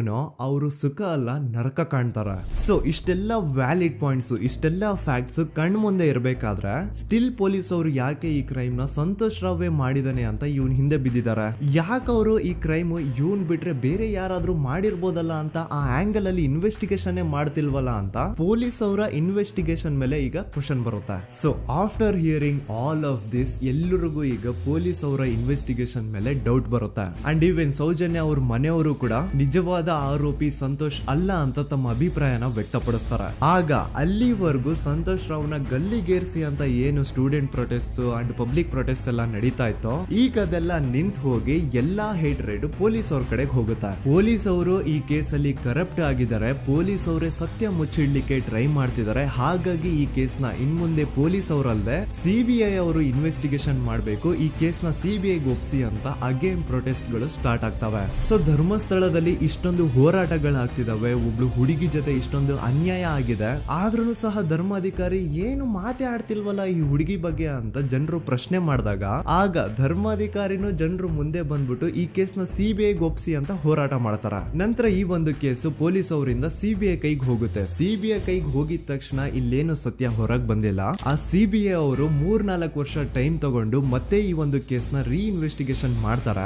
ಅವರು ಸುಖ ಅಲ್ಲ ನರಕ ಕಾಣ್ತಾರ. ಸೊ ಇಷ್ಟೆಲ್ಲ ವ್ಯಾಲಿಡ್ ಪಾಯಿಂಟ್ಸ್, ಇಷ್ಟೆಲ್ಲ ಫ್ಯಾಕ್ಟ್ಸ್ ಕಣ್ ಮುಂದೆ ಇರಬೇಕಾದ್ರೆ ಸ್ಟಿಲ್ ಪೊಲೀಸ್ ಅವರು ಯಾಕೆ ಈ ಕ್ರೈಮ್ ನ ಸಂತೋಷ್ ರಾವೇ ಮಾಡಿದಾನೆ ಅಂತ ಇವನ್ ಹಿಂದೆ ಬಿದ್ದಿದ್ದಾರೆ. ಯಾಕೆ ಅವರು ಈ ಕ್ರೈಮ್ ಇವನ್ ಬಿಟ್ರೆ ಬೇರೆ ಯಾರಾದ್ರೂ ಮಾಡಿರ್ಬೋದಲ್ಲ ಅಂತ ಆ ಆಂಗಲ್ ಅಲ್ಲಿ ಇನ್ವೆಸ್ಟಿಗೇಷನ್ ಮಾಡ್ತಿಲ್ವಲ್ಲ ಅಂತ ಪೊಲೀಸ್ ಅವರ ಇನ್ವೆಸ್ಟಿಗೇಷನ್ ಮೇಲೆ ಈಗ ಕ್ವಶನ್ ಬರುತ್ತೆ. So after hearing all of this, ಎಲ್ಲರಿಗೂ ಈಗ ಪೊಲೀಸ್ ಅವರ ಇನ್ವೆಸ್ಟಿಗೇಷನ್ ಇನ್ವೆಸ್ಟಿಗೇಷನ್ ಮೇಲೆ ಡೌಟ್ ಬರುತ್ತೆ. ಅಂಡ್ ಈವನ್ ಸೌಜನ್ಯ ಅವ್ರ ಮನೆಯವರು ಕೂಡ ನಿಜವಾದ ಆರೋಪಿ ಸಂತೋಷ್ ಅಲ್ಲ ಅಂತ ತಮ್ಮ ಅಭಿಪ್ರಾಯನ ವ್ಯಕ್ತಪಡಿಸ್ತಾರೆ. ಆಗ ಅಲ್ಲಿವರೆಗೂ ಸಂತೋಷ್ ರಾವ್ನ ಗಲ್ಲಿಗೇರಿಸಿ ಅಂತ ಏನು student protest and public protest ಎಲ್ಲ ನಡೀತಾ ಇತ್ತು, ಈಗ ಅದೆಲ್ಲ ನಿಂತು ಹೋಗಿ ಎಲ್ಲಾ ಹೇಟ್ರೇಡ್ ಪೊಲೀಸ್ ಅವ್ರ ಕಡೆಗೆ ಹೋಗುತ್ತೆ. ಪೊಲೀಸ್ ಅವರು ಈ ಕೇಸಲ್ಲಿ ಕರಪ್ಟ್ ಆಗಿದ್ದಾರೆ, ಪೊಲೀಸ್ ಅವರೇ ಸತ್ಯ ಮುಚ್ಚಿಡ್ಲಿಕ್ಕೆ ಟ್ರೈ ಮಾಡ್ತಿದ್ದಾರೆ. ಹಾಗಾಗಿ ಈ ಕೇಸ್ ನ ಇನ್ಮುಂದೆ ಪೊಲೀಸ್ ಅವರಲ್ಲದೆ ಸಿಬಿಐ ಅವರು ಇನ್ವೆಸ್ಟಿಗೇಷನ್ ಮಾಡಬೇಕು, ಈ ಕೇಸ್ ನ ಸಿಬಿಐ ಒಪ್ಸಿ ಅಂತ ಅಗೇನ್ ಪ್ರೊಟೆಸ್ಟ್ ಗಳು ಸ್ಟಾರ್ಟ್ ಆಗ್ತವೆ. ಸೊ ಧರ್ಮಸ್ಥಳದಲ್ಲಿ ಇಷ್ಟೊಂದು ಹೋರಾಟಗಳಾಗ್ತಿದಾವೆ, ಒಬ್ಳು ಹುಡುಗಿ ಜೊತೆ ಇಷ್ಟೊಂದು ಅನ್ಯಾಯ ಆಗಿದೆ, ಆದ್ರೂ ಸಹ ಧರ್ಮಾಧಿಕಾರಿ ಏನು ಮಾತೇ ಆಡ್ತಿಲ್ವಲ್ಲ ಈ ಹುಡುಗಿ ಬಗ್ಗೆ ಅಂತ ಜನರು ಪ್ರಶ್ನೆ ಮಾಡಿದಾಗ ಆಗ ಧರ್ಮಾಧಿಕಾರಿನೂ ಜನರು ಮುಂದೆ ಬಂದ್ಬಿಟ್ಟು ಈ ಕೇಸ್ ನ ಸಿಬಿಐ ಒಪ್ಸಿ ಅಂತ ಹೋರಾಟ ಮಾಡ್ತಾರ. ನಂತರ ಈ ಒಂದು ಕೇಸು ಪೊಲೀಸ್ ಅವರಿಂದ ಸಿಬಿಐ ಕೈಗೆ ಹೋಗುತ್ತೆ. ಸಿಬಿಐ ಕೈಗೆ ಹೋಗಿದ ತಕ್ಷಣ ಇಲ್ಲೇನು ಸತ್ಯ ಹೊರಗೆ ಬಂದಿಲ್ಲ. ಆ ಸಿಬಿಐ ಅವರು 3-4 ವರ್ಷ ಟೈಮ್ ತಗೊಂಡು ಮತ್ತೆ ಈ ಒಂದು ಕೇಸ್ ನ ರೀ ಇನ್ವೆಸ್ಟಿಗೇಷನ್ ಮಾಡ್ತಾರ.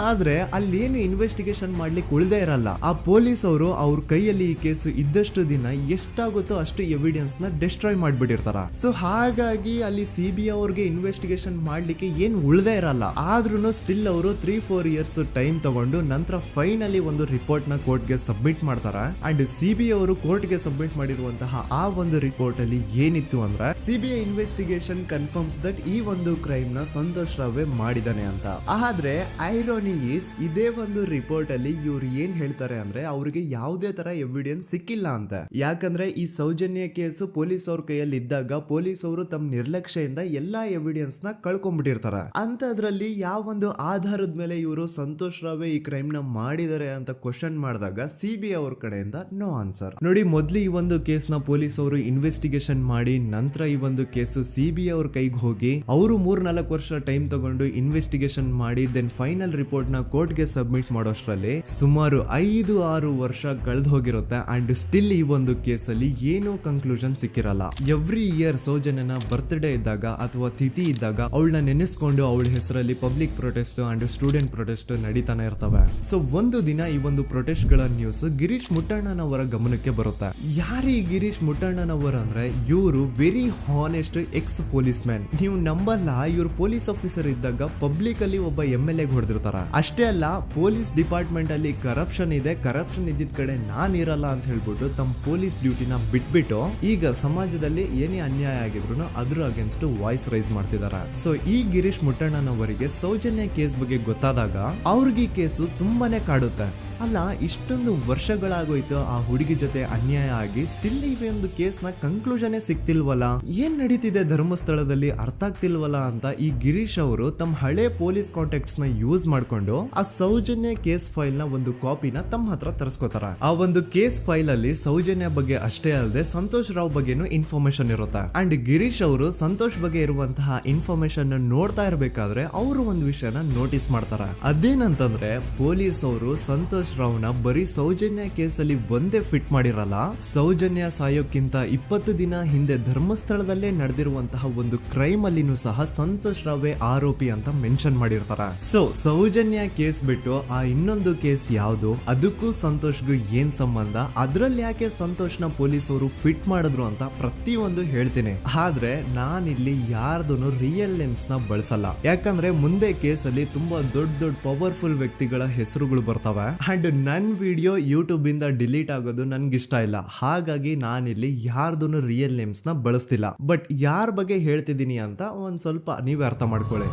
ಆದ್ರೆ ಅಲ್ಲೇನು ಇನ್ವೆಸ್ಟಿಗೇಷನ್ ಮಾಡ್ಲಿಕ್ಕೆ ಉಳ್ದೇ ಇರಲ್ಲ. ಆ ಪೊಲೀಸ್ ಅವರು ಅವ್ರ ಕೈಯಲ್ಲಿ ಈ ಕೇಸು ಇದ್ದಷ್ಟು ದಿನ ಎಷ್ಟಾಗುತ್ತೋ ಅಷ್ಟು ಎವಿಡೆನ್ಸ್ ನ ಡೆಸ್ಟ್ರಾಯ್ ಮಾಡ್ಬಿಟ್ಟಿರ್ತಾರ. ಸೊ ಹಾಗಾಗಿ ಅಲ್ಲಿ ಸಿಬಿಐ ಅವ್ರಿಗೆ ಇನ್ವೆಸ್ಟಿಗೇಷನ್ ಮಾಡ್ಲಿಕ್ಕೆ ಏನ್ ಉಳ್ದೇ ಇರಲ್ಲ. ಆದ್ರೂ ಸ್ಟಿಲ್ ಅವರು 3-4 ಇಯರ್ಸ್ ಟೈಮ್ ತಗೊಂಡು ನಂತರ ಫೈನಲಿ ಒಂದು ರಿಪೋರ್ಟ್ ನ ಕೋರ್ಟ್ ಗೆ ಸಬ್ಮಿಟ್ ಮಾಡ್ತಾರ. ಅಂಡ್ ಸಿಬಿಐ ಅವರು ಕೋರ್ಟ್ ಗೆ ಸಬ್ಮಿಟ್ ಮಾಡಿರುವಂತಹ ಆ ಒಂದು ರಿಪೋರ್ಟ್ ಅಲ್ಲಿ ಏನಿತ್ತು ಅಂದ್ರೆ ಸಿಬಿಐ ಇನ್ವೆಸ್ಟಿಗೇಷನ್ ಕನ್ಫರ್ಮ್ಸ್ ದಟ್ ಈ ಒಂದು ಕ್ರೈಮ್ ನ ಸಂತೋಷ್ ರಾವೇ ಮಾಡಿದಾನೆ ಅಂತ. ಆದ್ರೆ ಐರಾನಿ ಈಸ್ ಇದೇ ಒಂದು ರಿಪೋರ್ಟ್ ಅಲ್ಲಿ ಇವ್ರು ಏನ್ ಹೇಳ್ತಾರೆ ಅಂದ್ರೆ ಅವ್ರಿಗೆ ಯಾವುದೇ ತರ ಎವಿಡೆನ್ಸ್ ಸಿಕ್ಕಿಲ್ಲ ಅಂತ. ಯಾಕಂದ್ರೆ ಈ ಸೌಜನ್ಯ ಕೇಸು ಪೊಲೀಸ್ ಅವ್ರ ಕೈಯಲ್ಲಿ ಇದ್ದಾಗ ಪೊಲೀಸ್ ಅವರು ತಮ್ಮ ನಿರ್ಲಕ್ಷ್ಯದಿಂದ ಎಲ್ಲಾ ಎವಿಡೆನ್ಸ್ ನ ಕಳ್ಕೊಂಡ್ಬಿಟ್ಟಿರ್ತಾರೆ. ಅಂತದ್ರಲ್ಲಿ ಯಾವ ಒಂದು ಆಧಾರದ ಮೇಲೆ ಇವರು ಸಂತೋಷ್ ರಾವೇ ಈ ಕ್ರೈಮ್ ನ ಮಾಡಿದ್ದಾರೆ ಅಂತ ಕ್ವಶನ್ ಮಾಡಿದಾಗ ಸಿಬಿಐ ಅವ್ರ ಕಡೆಯಿಂದ ನೋ ಆನ್ಸರ್. ನೋಡಿ, ಮೊದ್ಲು ಈ ಒಂದು ಕೇಸ್ ನ ಪೊಲೀಸ್ ಅವರು ಇನ್ವೆಸ್ಟಿಗೇಷನ್ ಮಾಡಿ ನಂತರ ಈ ಒಂದು ಕೇಸು ಸಿಬಿಐ ಅವ್ರ ಕೈಗೆ ಹೋಗಿ ಅವರು 3-4 ವರ್ಷ ಟೈಮ್ ತಗೊಂಡು ಇನ್ವೆಸ್ಟಿಗೇಷನ್ ಮಾಡಿ ದೆನ್ ಫೈನಲ್ ರಿಪೋರ್ಟ್ ನ ಕೋರ್ಟ್ ಗೆ ಸಬ್ಮಿಟ್ ಮಾಡೋಷ್ಟ್ರಲ್ಲಿ ಸುಮಾರು 5-6 ವರ್ಷ ಕಳೆದು ಹೋಗಿರುತ್ತೆ. ಅಂಡ್ ಸ್ಟಿಲ್ ಈ ಒಂದು ಕೇಸಲ್ಲಿ ಏನೂ ಕನ್ಕ್ಲೂಷನ್ ಸಿಕ್ಕಿರಲ್ಲ. ಎವ್ರಿ ಇಯರ್ ಸೌಜನ್ಯನ ಬರ್ತ್ಡೇ ಇದ್ದಾಗ ಅಥವಾ ತಿಥಿ ಇದ್ದಾಗ ಅವಳನ್ನ ನೆನೆಸ್ಕೊಂಡು ಅವಳ ಹೆಸರಲ್ಲಿ public protest and student protest ನಡೀತಾನೆ ಇರ್ತವೆ. ಸೊ ಒಂದು ದಿನ ಈ ಒಂದು ಪ್ರೊಟೆಸ್ಟ್ ಗಳ ನ್ಯೂಸ್ ಗಿರೀಶ್ ಮುಟ್ಟಣ್ಣನವರ ಗಮನಕ್ಕೆ ಬರುತ್ತೆ. ಯಾರೀ ಗಿರೀಶ್ ಮುಟ್ಟಣ್ಣನವರ ಅಂದ್ರೆ ಇವರು very honest X police man. ನೀವು ನಂಬಲ್ಲ, ಇವ್ರು ಪೊಲೀಸ್ ಆಫೀಸರ್ ಇದ್ದಾಗ ಪಬ್ಲಿಕ್ ಅಲ್ಲಿ ಒಬ್ಬ MLA ಹೊಡೆದಿರ್ತಾರ. ಅಷ್ಟೇ ಅಲ್ಲ, ಪೊಲೀಸ್ ಡಿಪಾರ್ಟ್ಮೆಂಟ್ ಅಲ್ಲಿ ಕರಪ್ಷನ್ ಇದೆ, ಕರಪ್ಷನ್ ಇದ್ದಿದ್ ಕಡೆ ನಾನ್ ಇರಲ್ಲ ಅಂತ ಹೇಳ್ಬಿಟ್ಟು ತಮ್ಮ ಪೊಲೀಸ್ ಡ್ಯೂಟಿನ ಬಿಟ್ಬಿಟ್ಟು ಈಗ ಸಮಾಜದಲ್ಲಿ ಏನೇ ಅನ್ಯಾಯ ಆಗಿದ್ರು ಅದ್ರ ಅಗೇನ್ಸ್ಟ್ ವಾಯ್ಸ್ ರೈಸ್ ಮಾಡ್ತಿದಾರ. ಸೊ ಈ ಗಿರೀಶ್ ಮುಟ್ಟಣ್ಣನವರಿಗೆ ಸೌಜನ್ಯ ಕೇಸ್ ಬಗ್ಗೆ ಗೊತ್ತಾದಾಗ ಅವ್ರಿಗೆ ಈ ಕೇಸು ತುಂಬಾನೇ ಕಾಡುತ್ತೆ. ಅಲ್ಲ, ಇಷ್ಟೊಂದು ವರ್ಷಗಳಾಗೋಯ್ತು ಆ ಹುಡುಗಿ ಜೊತೆ ಅನ್ಯಾಯ ಆಗಿ, ಸ್ಟಿಲ್ ಈ ಒಂದು ಕೇಸ್ ನ ಕನ್ಕ್ಲೂಷನ್ ಸಿಕ್ತಿಲ್ವಲ್ಲ, ಏನ್ ನಡೀತಿದೆ ಧರ್ಮಸ್ಥಳದಲ್ಲಿ ಅರ್ಥ ಆಗ್ತಿಲ್ವಲ್ಲ ಅಂತ ಈ ಗಿರೀಶ್ ಅವರು ತಮ್ಮ ಹಳೆ ಪೊಲೀಸ್ ಕಾಂಟ್ಯಾಕ್ಟ್ಸ್ ನ ಯೂಸ್ ಮಾಡ್ಕೊಂಡು ಆ ಸೌಜನ್ಯ ಕೇಸ್ ಫೈಲ್ ನ ಒಂದು ಕಾಪಿನ ತಮ್ಮ ಹತ್ರ ತರಿಸ್ಕೋತಾರ. ಆ ಒಂದು ಕೇಸ್ ಫೈಲ್ ಅಲ್ಲಿ ಸೌಜನ್ಯ ಬಗ್ಗೆ ಅಷ್ಟೇ ಅಲ್ಲದೆ ಸಂತೋಷ್ ರಾವ್ ಬಗ್ಗೆನೂ ಇನ್ಫಾರ್ಮೇಶನ್ ಇರುತ್ತೆ. ಅಂಡ್ ಗಿರೀಶ್ ಅವರು ಸಂತೋಷ್ ಬಗ್ಗೆ ಇರುವಂತಹ ಇನ್ಫಾರ್ಮೇಶನ್ ನೋಡ್ತಾ ಇರ್ಬೇಕಾದ್ರೆ ಅವರು ಒಂದು ವಿಷಯನ ನೋಟಿಸ್ ಮಾಡ್ತಾರ. ಅದೇನಂತಂದ್ರೆ ಪೊಲೀಸ್ ಅವರು ಸಂತೋಷ್ ರಾವ್ನ ಬರೀ ಸೌಜನ್ಯ ಕೇಸಲ್ಲಿ ಒಂದೇ ಫಿಟ್ ಮಾಡಿರಲ್ಲ, ಸೌಜನ್ಯ ಸಾಯೋಕ್ಕಿಂತ 20 ದಿನ ಹಿಂದೆ ಧರ್ಮಸ್ಥಳದಲ್ಲೇ ನಡೆದಿರುವಂತಹ ಒಂದು ಕ್ರೈಮ್ ಅಲ್ಲಿನೂ ಸಹ ಸಂತೋಷ್ ರಾವೇ ಆರೋಪಿ ಅಂತ ಮೆನ್ಷನ್ ಮಾಡಿರ್ತಾರ. ಸೊ ಸೌಜನ್ಯ ಕೇಸ್ ಬಿಟ್ಟು ಆ ಇನ್ನೊಂದು ಕೇಸ್ ಯಾವುದು, ಅದಕ್ಕೂ ಸಂತೋಷ್ಗೂ ಏನ್ ಸಂಬಂಧ, ಅದ್ರಲ್ಲಿ ಯಾಕೆ ಸಂತೋಷ್ನ ಪೊಲೀಸ್ ಅವರು ಫಿಟ್ ಮಾಡಿದ್ರು ಅಂತ ಪ್ರತಿಯೊಂದು ಹೇಳ್ತೀನಿ. ಆದ್ರೆ ನಾನಿಲ್ಲಿ ಯಾರ್ದು ರಿಯಲ್ ನೇಮ್ಸ್ ನ ಬಳಸಲ್ಲ. ಯಾಕಂದ್ರೆ ಮುಂದೆ ಕೇಸಲ್ಲಿ ತುಂಬಾ ದೊಡ್ಡ ಪವರ್ಫುಲ್ ವ್ಯಕ್ತಿಗಳ ಹೆಸರುಗಳು ಬರ್ತವೆ. ಅಂಡ್ ನನ್ ವಿಡಿಯೋ ಯೂಟ್ಯೂಬ್ ಇಂದ ಡಿಲೀಟ್ ಆಗೋದು ನನ್ಗೆ ಇಷ್ಟ ಇಲ್ಲ. ಹಾಗಾಗಿ ನಾನಿಲ್ಲಿ ಯಾರ್ದು ರಿಯಲ್ ನೇಮ್ಸ್ ನ ಬಳಸ್ತಿಲ್ಲ. ಬಟ್ ಯಾರ ಬಗ್ಗೆ ಹೇಳ್ತಿದ್ದೀನಿ ಅಂತ ಒಂದ್ ಸ್ವಲ್ಪ ನೀವೇ ಅರ್ಥ ಮಾಡ್ಕೊಳ್ಳಿ.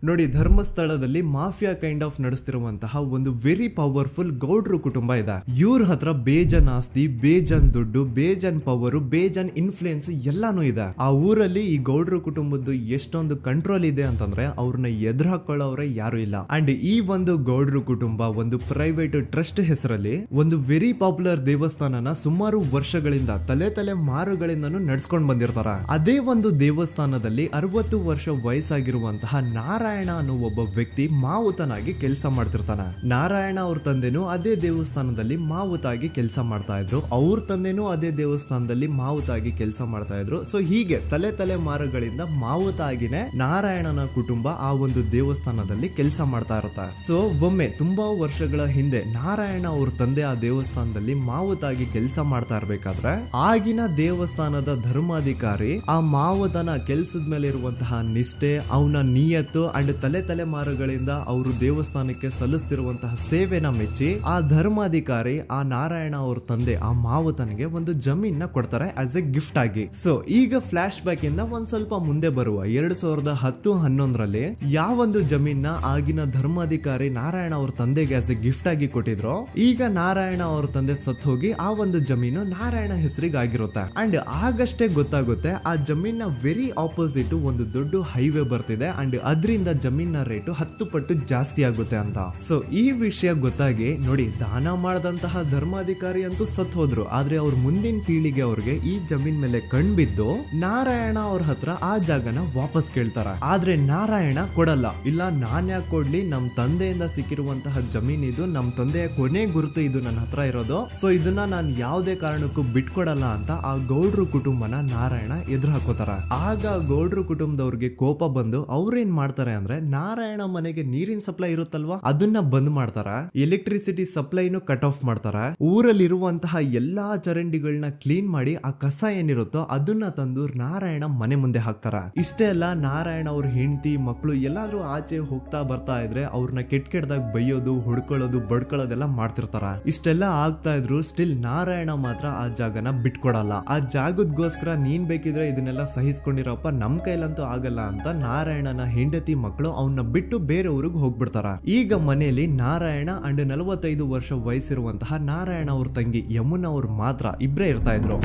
ನೋಡಿ, ಧರ್ಮಸ್ಥಳದಲ್ಲಿ ಮಾಫಿಯಾ ಕೈಂಡ್ ಆಫ್ ನಡೆಸ್ತಿರುವಂತಹ ಒಂದು ವೆರಿ ಪವರ್ಫುಲ್ ಗೌಡ್ರು ಕುಟುಂಬ ಇದೆ. ಇವ್ರ ಹತ್ರ ಬೇಜನ್ ಆಸ್ತಿ, ಬೇಜನ್ ದುಡ್ಡು, ಬೇಜನ್ ಪವರ್, ಬೇಜನ್ ಇನ್ಫ್ಲೂಯೆನ್ಸ್ ಎಲ್ಲಾನು ಇದೆ. ಆ ಊರಲ್ಲಿ ಈ ಗೌಡ್ರು ಕುಟುಂಬದ್ದು ಎಷ್ಟೊಂದು ಕಂಟ್ರೋಲ್ ಇದೆ ಅಂತಂದ್ರೆ ಅವ್ರನ್ನ ಎದುರು ಹಾಕೊಳ್ಳೋರೆ ಯಾರು ಇಲ್ಲ. ಅಂಡ್ ಈ ಒಂದು ಗೌಡ್ರು ಕುಟುಂಬ ಒಂದು ಪ್ರೈವೇಟ್ ಟ್ರಸ್ಟ್ ಹೆಸರಲ್ಲಿ ಒಂದು ವೆರಿ ಪಾಪ್ಯುಲರ್ ದೇವಸ್ಥಾನನ ಸುಮಾರು ವರ್ಷಗಳಿಂದ ತಲೆ ಮಾರುಗಳಿಂದನೂ ನಡ್ಸ್ಕೊಂಡ್ ಬಂದಿರ್ತಾರ. ಅದೇ ಒಂದು ದೇವಸ್ಥಾನದಲ್ಲಿ 60 ವರ್ಷ ವಯಸ್ಸಾಗಿರುವಂತಹ ನಾರಾಯಣ ಅನ್ನೋ ಒಬ್ಬ ವ್ಯಕ್ತಿ ಮಾವುತನಾಗಿ ಕೆಲಸ ಮಾಡ್ತಿರ್ತಾನೆ. ನಾರಾಯಣ ಅವ್ರ ತಂದೆನೂ ಅದೇ ದೇವಸ್ಥಾನದಲ್ಲಿ ಮಾವುತಾಗಿ ಕೆಲಸ ಮಾಡ್ತಾ ಇದ್ರು, ಅವ್ರ ತಂದೆನೂ ಅದೇ ದೇವಸ್ಥಾನದಲ್ಲಿ ಮಾವುತಾಗಿ ಕೆಲಸ ಮಾಡ್ತಾ ಇದ್ರು. ಸೊ ಹೀಗೆ ತಲೆ ಮಾರುಗಳಿಂದ ಮಾವುತ ಆಗಿನೇ ನಾರಾಯಣನ ಕುಟುಂಬ ಆ ಒಂದು ದೇವಸ್ಥಾನದಲ್ಲಿ ಕೆಲಸ ಮಾಡ್ತಾ ಇರುತ್ತೆ. ಸೊ ಒಮ್ಮೆ ತುಂಬಾ ವರ್ಷಗಳ ಹಿಂದೆ ನಾರಾಯಣ ಅವ್ರ ತಂದೆ ಆ ದೇವಸ್ಥಾನದಲ್ಲಿ ಮಾವುತಾಗಿ ಕೆಲಸ ಮಾಡ್ತಾ ಇರ್ಬೇಕಾದ್ರೆ ಆಗಿನ ದೇವಸ್ಥಾನದ ಧರ್ಮಾಧಿಕಾರಿ ಆ ಮಾವುತನ ಕೆಲ್ಸದ ಮೇಲೆ ಇರುವಂತಹ ನಿಷ್ಠೆ, ಅವನ ನಿಯತ್ತು ಅಂಡ್ ಅಂಡ್ ತಲೆಮಾರುಗಳಿಂದ ಅವರು ದೇವಸ್ಥಾನಕ್ಕೆ ಸಲ್ಲಿಸ್ತಿರುವಂತಹ ಸೇವೆನ ಮೆಚ್ಚಿ ಆ ಧರ್ಮಾಧಿಕಾರಿ ಆ ನಾರಾಯಣ ಅವ್ರ ತಂದೆ ಆ ಮಾವುತನಿಗೆ ಒಂದು ಜಮೀನ್ ಕೊಡ್ತಾರೆ ಆಸ್ ಎ ಗಿಫ್ಟ್ ಆಗಿ. ಸೊ ಈಗ ಫ್ಲಾಶ್ ಬ್ಯಾಕ್ ಇಂದ ಒಂದ್ ಸ್ವಲ್ಪ ಮುಂದೆ ಬರುವ 2010-11ರಲ್ಲಿ ಯಾವೊಂದು ಜಮೀನ ಆಗಿನ ಧರ್ಮಾಧಿಕಾರಿ ನಾರಾಯಣ ಅವ್ರ ತಂದೆಗೆ ಆಸ್ ಎ ಗಿಫ್ಟ್ ಆಗಿ ಕೊಟ್ಟಿದ್ರು, ಈಗ ನಾರಾಯಣ ಅವ್ರ ತಂದೆ ಸತ್ ಹೋಗಿ ಆ ಒಂದು ಜಮೀನು ನಾರಾಯಣ ಹೆಸರಿಗೆ ಆಗಿರುತ್ತೆ. ಅಂಡ್ ಆಗಷ್ಟೇ ಗೊತ್ತಾಗುತ್ತೆ ಆ ಜಮೀನ ವೆರಿ ಆಪೋಸಿಟ್ ಒಂದು ದೊಡ್ಡ ಹೈವೇ ಬರ್ತಿದೆ ಅಂಡ್ ಅದರಿಂದ ಜಮೀನ ರೇಟು 10 ಪಟ್ಟು ಜಾಸ್ತಿ ಆಗುತ್ತೆ ಅಂತ. ಸೊ ಈ ವಿಷಯ ಗೊತ್ತಾಗಿ ನೋಡಿ ದಾನ ಮಾಡದಂತಹ ಧರ್ಮಾಧಿಕಾರಿ ಅಂತೂ ಸತ್ ಹೋದ್ರು, ಆದ್ರೆ ಅವ್ರ ಮುಂದಿನ ಪೀಳಿಗೆ ಅವ್ರಿಗೆ ಈ ಜಮೀನ್ ಮೇಲೆ ಕಣ್ಬಿದ್ದು ನಾರಾಯಣ ಅವ್ರ ಹತ್ರ ಆ ಜಾಗನ ವಾಪಸ್ ಕೇಳ್ತಾರ. ಆದ್ರೆ ನಾರಾಯಣ ಕೊಡಲ್ಲ. ಇಲ್ಲ ನಾನ್ ಯಾಕೆ ಕೊಡ್ಲಿ, ನಮ್ ತಂದೆಯಿಂದ ಸಿಕ್ಕಿರುವಂತಹ ಜಮೀನ್ ಇದು, ನಮ್ ತಂದೆಯ ಕೊನೆ ಗುರುತು ಇದು ನನ್ನ ಹತ್ರ ಇರೋದು, ಸೊ ಇದನ್ನ ನಾನು ಯಾವುದೇ ಕಾರಣಕ್ಕೂ ಬಿಟ್ಕೊಡಲ್ಲ ಅಂತ ಆ ಗೌಡ್ರು ಕುಟುಂಬನ ನಾರಾಯಣ ಎದುರು ಹಾಕೋತಾರ. ಆಗ ಗೌಡ್ರು ಕುಟುಂಬದವ್ರಿಗೆ ಕೋಪ ಬಂದು ಅವ್ರೇನ್ ಮಾಡ್ತಾರೆ ಅಂದ್ರೆ ನಾರಾಯಣ ಮನೆಗೆ ನೀರಿನ ಸಪ್ಲೈ ಇರುತ್ತಲ್ವಾ ಅದನ್ನ ಬಂದ್ ಮಾಡ್ತಾರ, ಎಲೆಕ್ಟ್ರಿಸಿಟಿ ಸಪ್ಲೈನು ಕಟ್ ಆಫ್ ಮಾಡ್ತಾರ, ಊರಲ್ಲಿರುವಂತಹ ಎಲ್ಲಾ ಚರಂಡಿಗಳನ್ನ ಕ್ಲೀನ್ ಮಾಡಿ ಆ ಕಸ ಏನಿರುತ್ತೋ ಅದನ್ನ ತಂದು ನಾರಾಯಣ ಮನೆ ಮುಂದೆ ಹಾಕ್ತಾರ. ಇಷ್ಟೇ ಅಲ್ಲ, ನಾರಾಯಣ ಅವ್ರ ಹೆಂಡತಿ ಮಕ್ಕಳು ಎಲ್ಲಾದ್ರೂ ಆಚೆ ಹೋಗ್ತಾ ಬರ್ತಾ ಇದ್ರೆ ಅವ್ರನ್ನ ಕೆಟ್ಟದಾಗ ಬೈಯೋದು, ಹೊಡ್ಕೊಳ್ಳೋದು, ಬಡ್ಕೊಳ್ಳೋದೆಲ್ಲ ಮಾಡ್ತಿರ್ತಾರ. ಇಷ್ಟೆಲ್ಲ ಆಗ್ತಾ ಇದ್ರು ಸ್ಟಿಲ್ ನಾರಾಯಣ ಮಾತ್ರ ಆ ಜಾಗನ ಬಿಟ್ಕೊಡಲ್ಲ. ಆ ಜಾಗದ್ಗೋಸ್ಕರ ನೀನ್ ಬೇಕಿದ್ರೆ ಇದನ್ನೆಲ್ಲ ಸಹಿಸ್ಕೊಂಡಿರಪ್ಪ, ನಮ್ ಕೈಲಂತೂ ಆಗಲ್ಲ ಅಂತ ನಾರಾಯಣನ ಹೆಂಡತಿ ಮಕ್ಕಳು ಅವನ್ನ ಬಿಟ್ಟು ಬೇರೆ ಊರಿಗೆ ಹೋಗ್ಬಿಡ್ತಾರ. ಈಗ ಮನೆಯಲ್ಲಿ ನಾರಾಯಣ ಅಂಡ್ 45 ವರ್ಷ ವಯಸ್ಸಿರುವಂತಹ ನಾರಾಯಣ ಅವ್ರ ತಂಗಿ ಯಮುನಾ ಅವ್ರು ಮಾತ್ರ ಇಬ್ರೇ ಇರ್ತಾ ಇದ್ರು.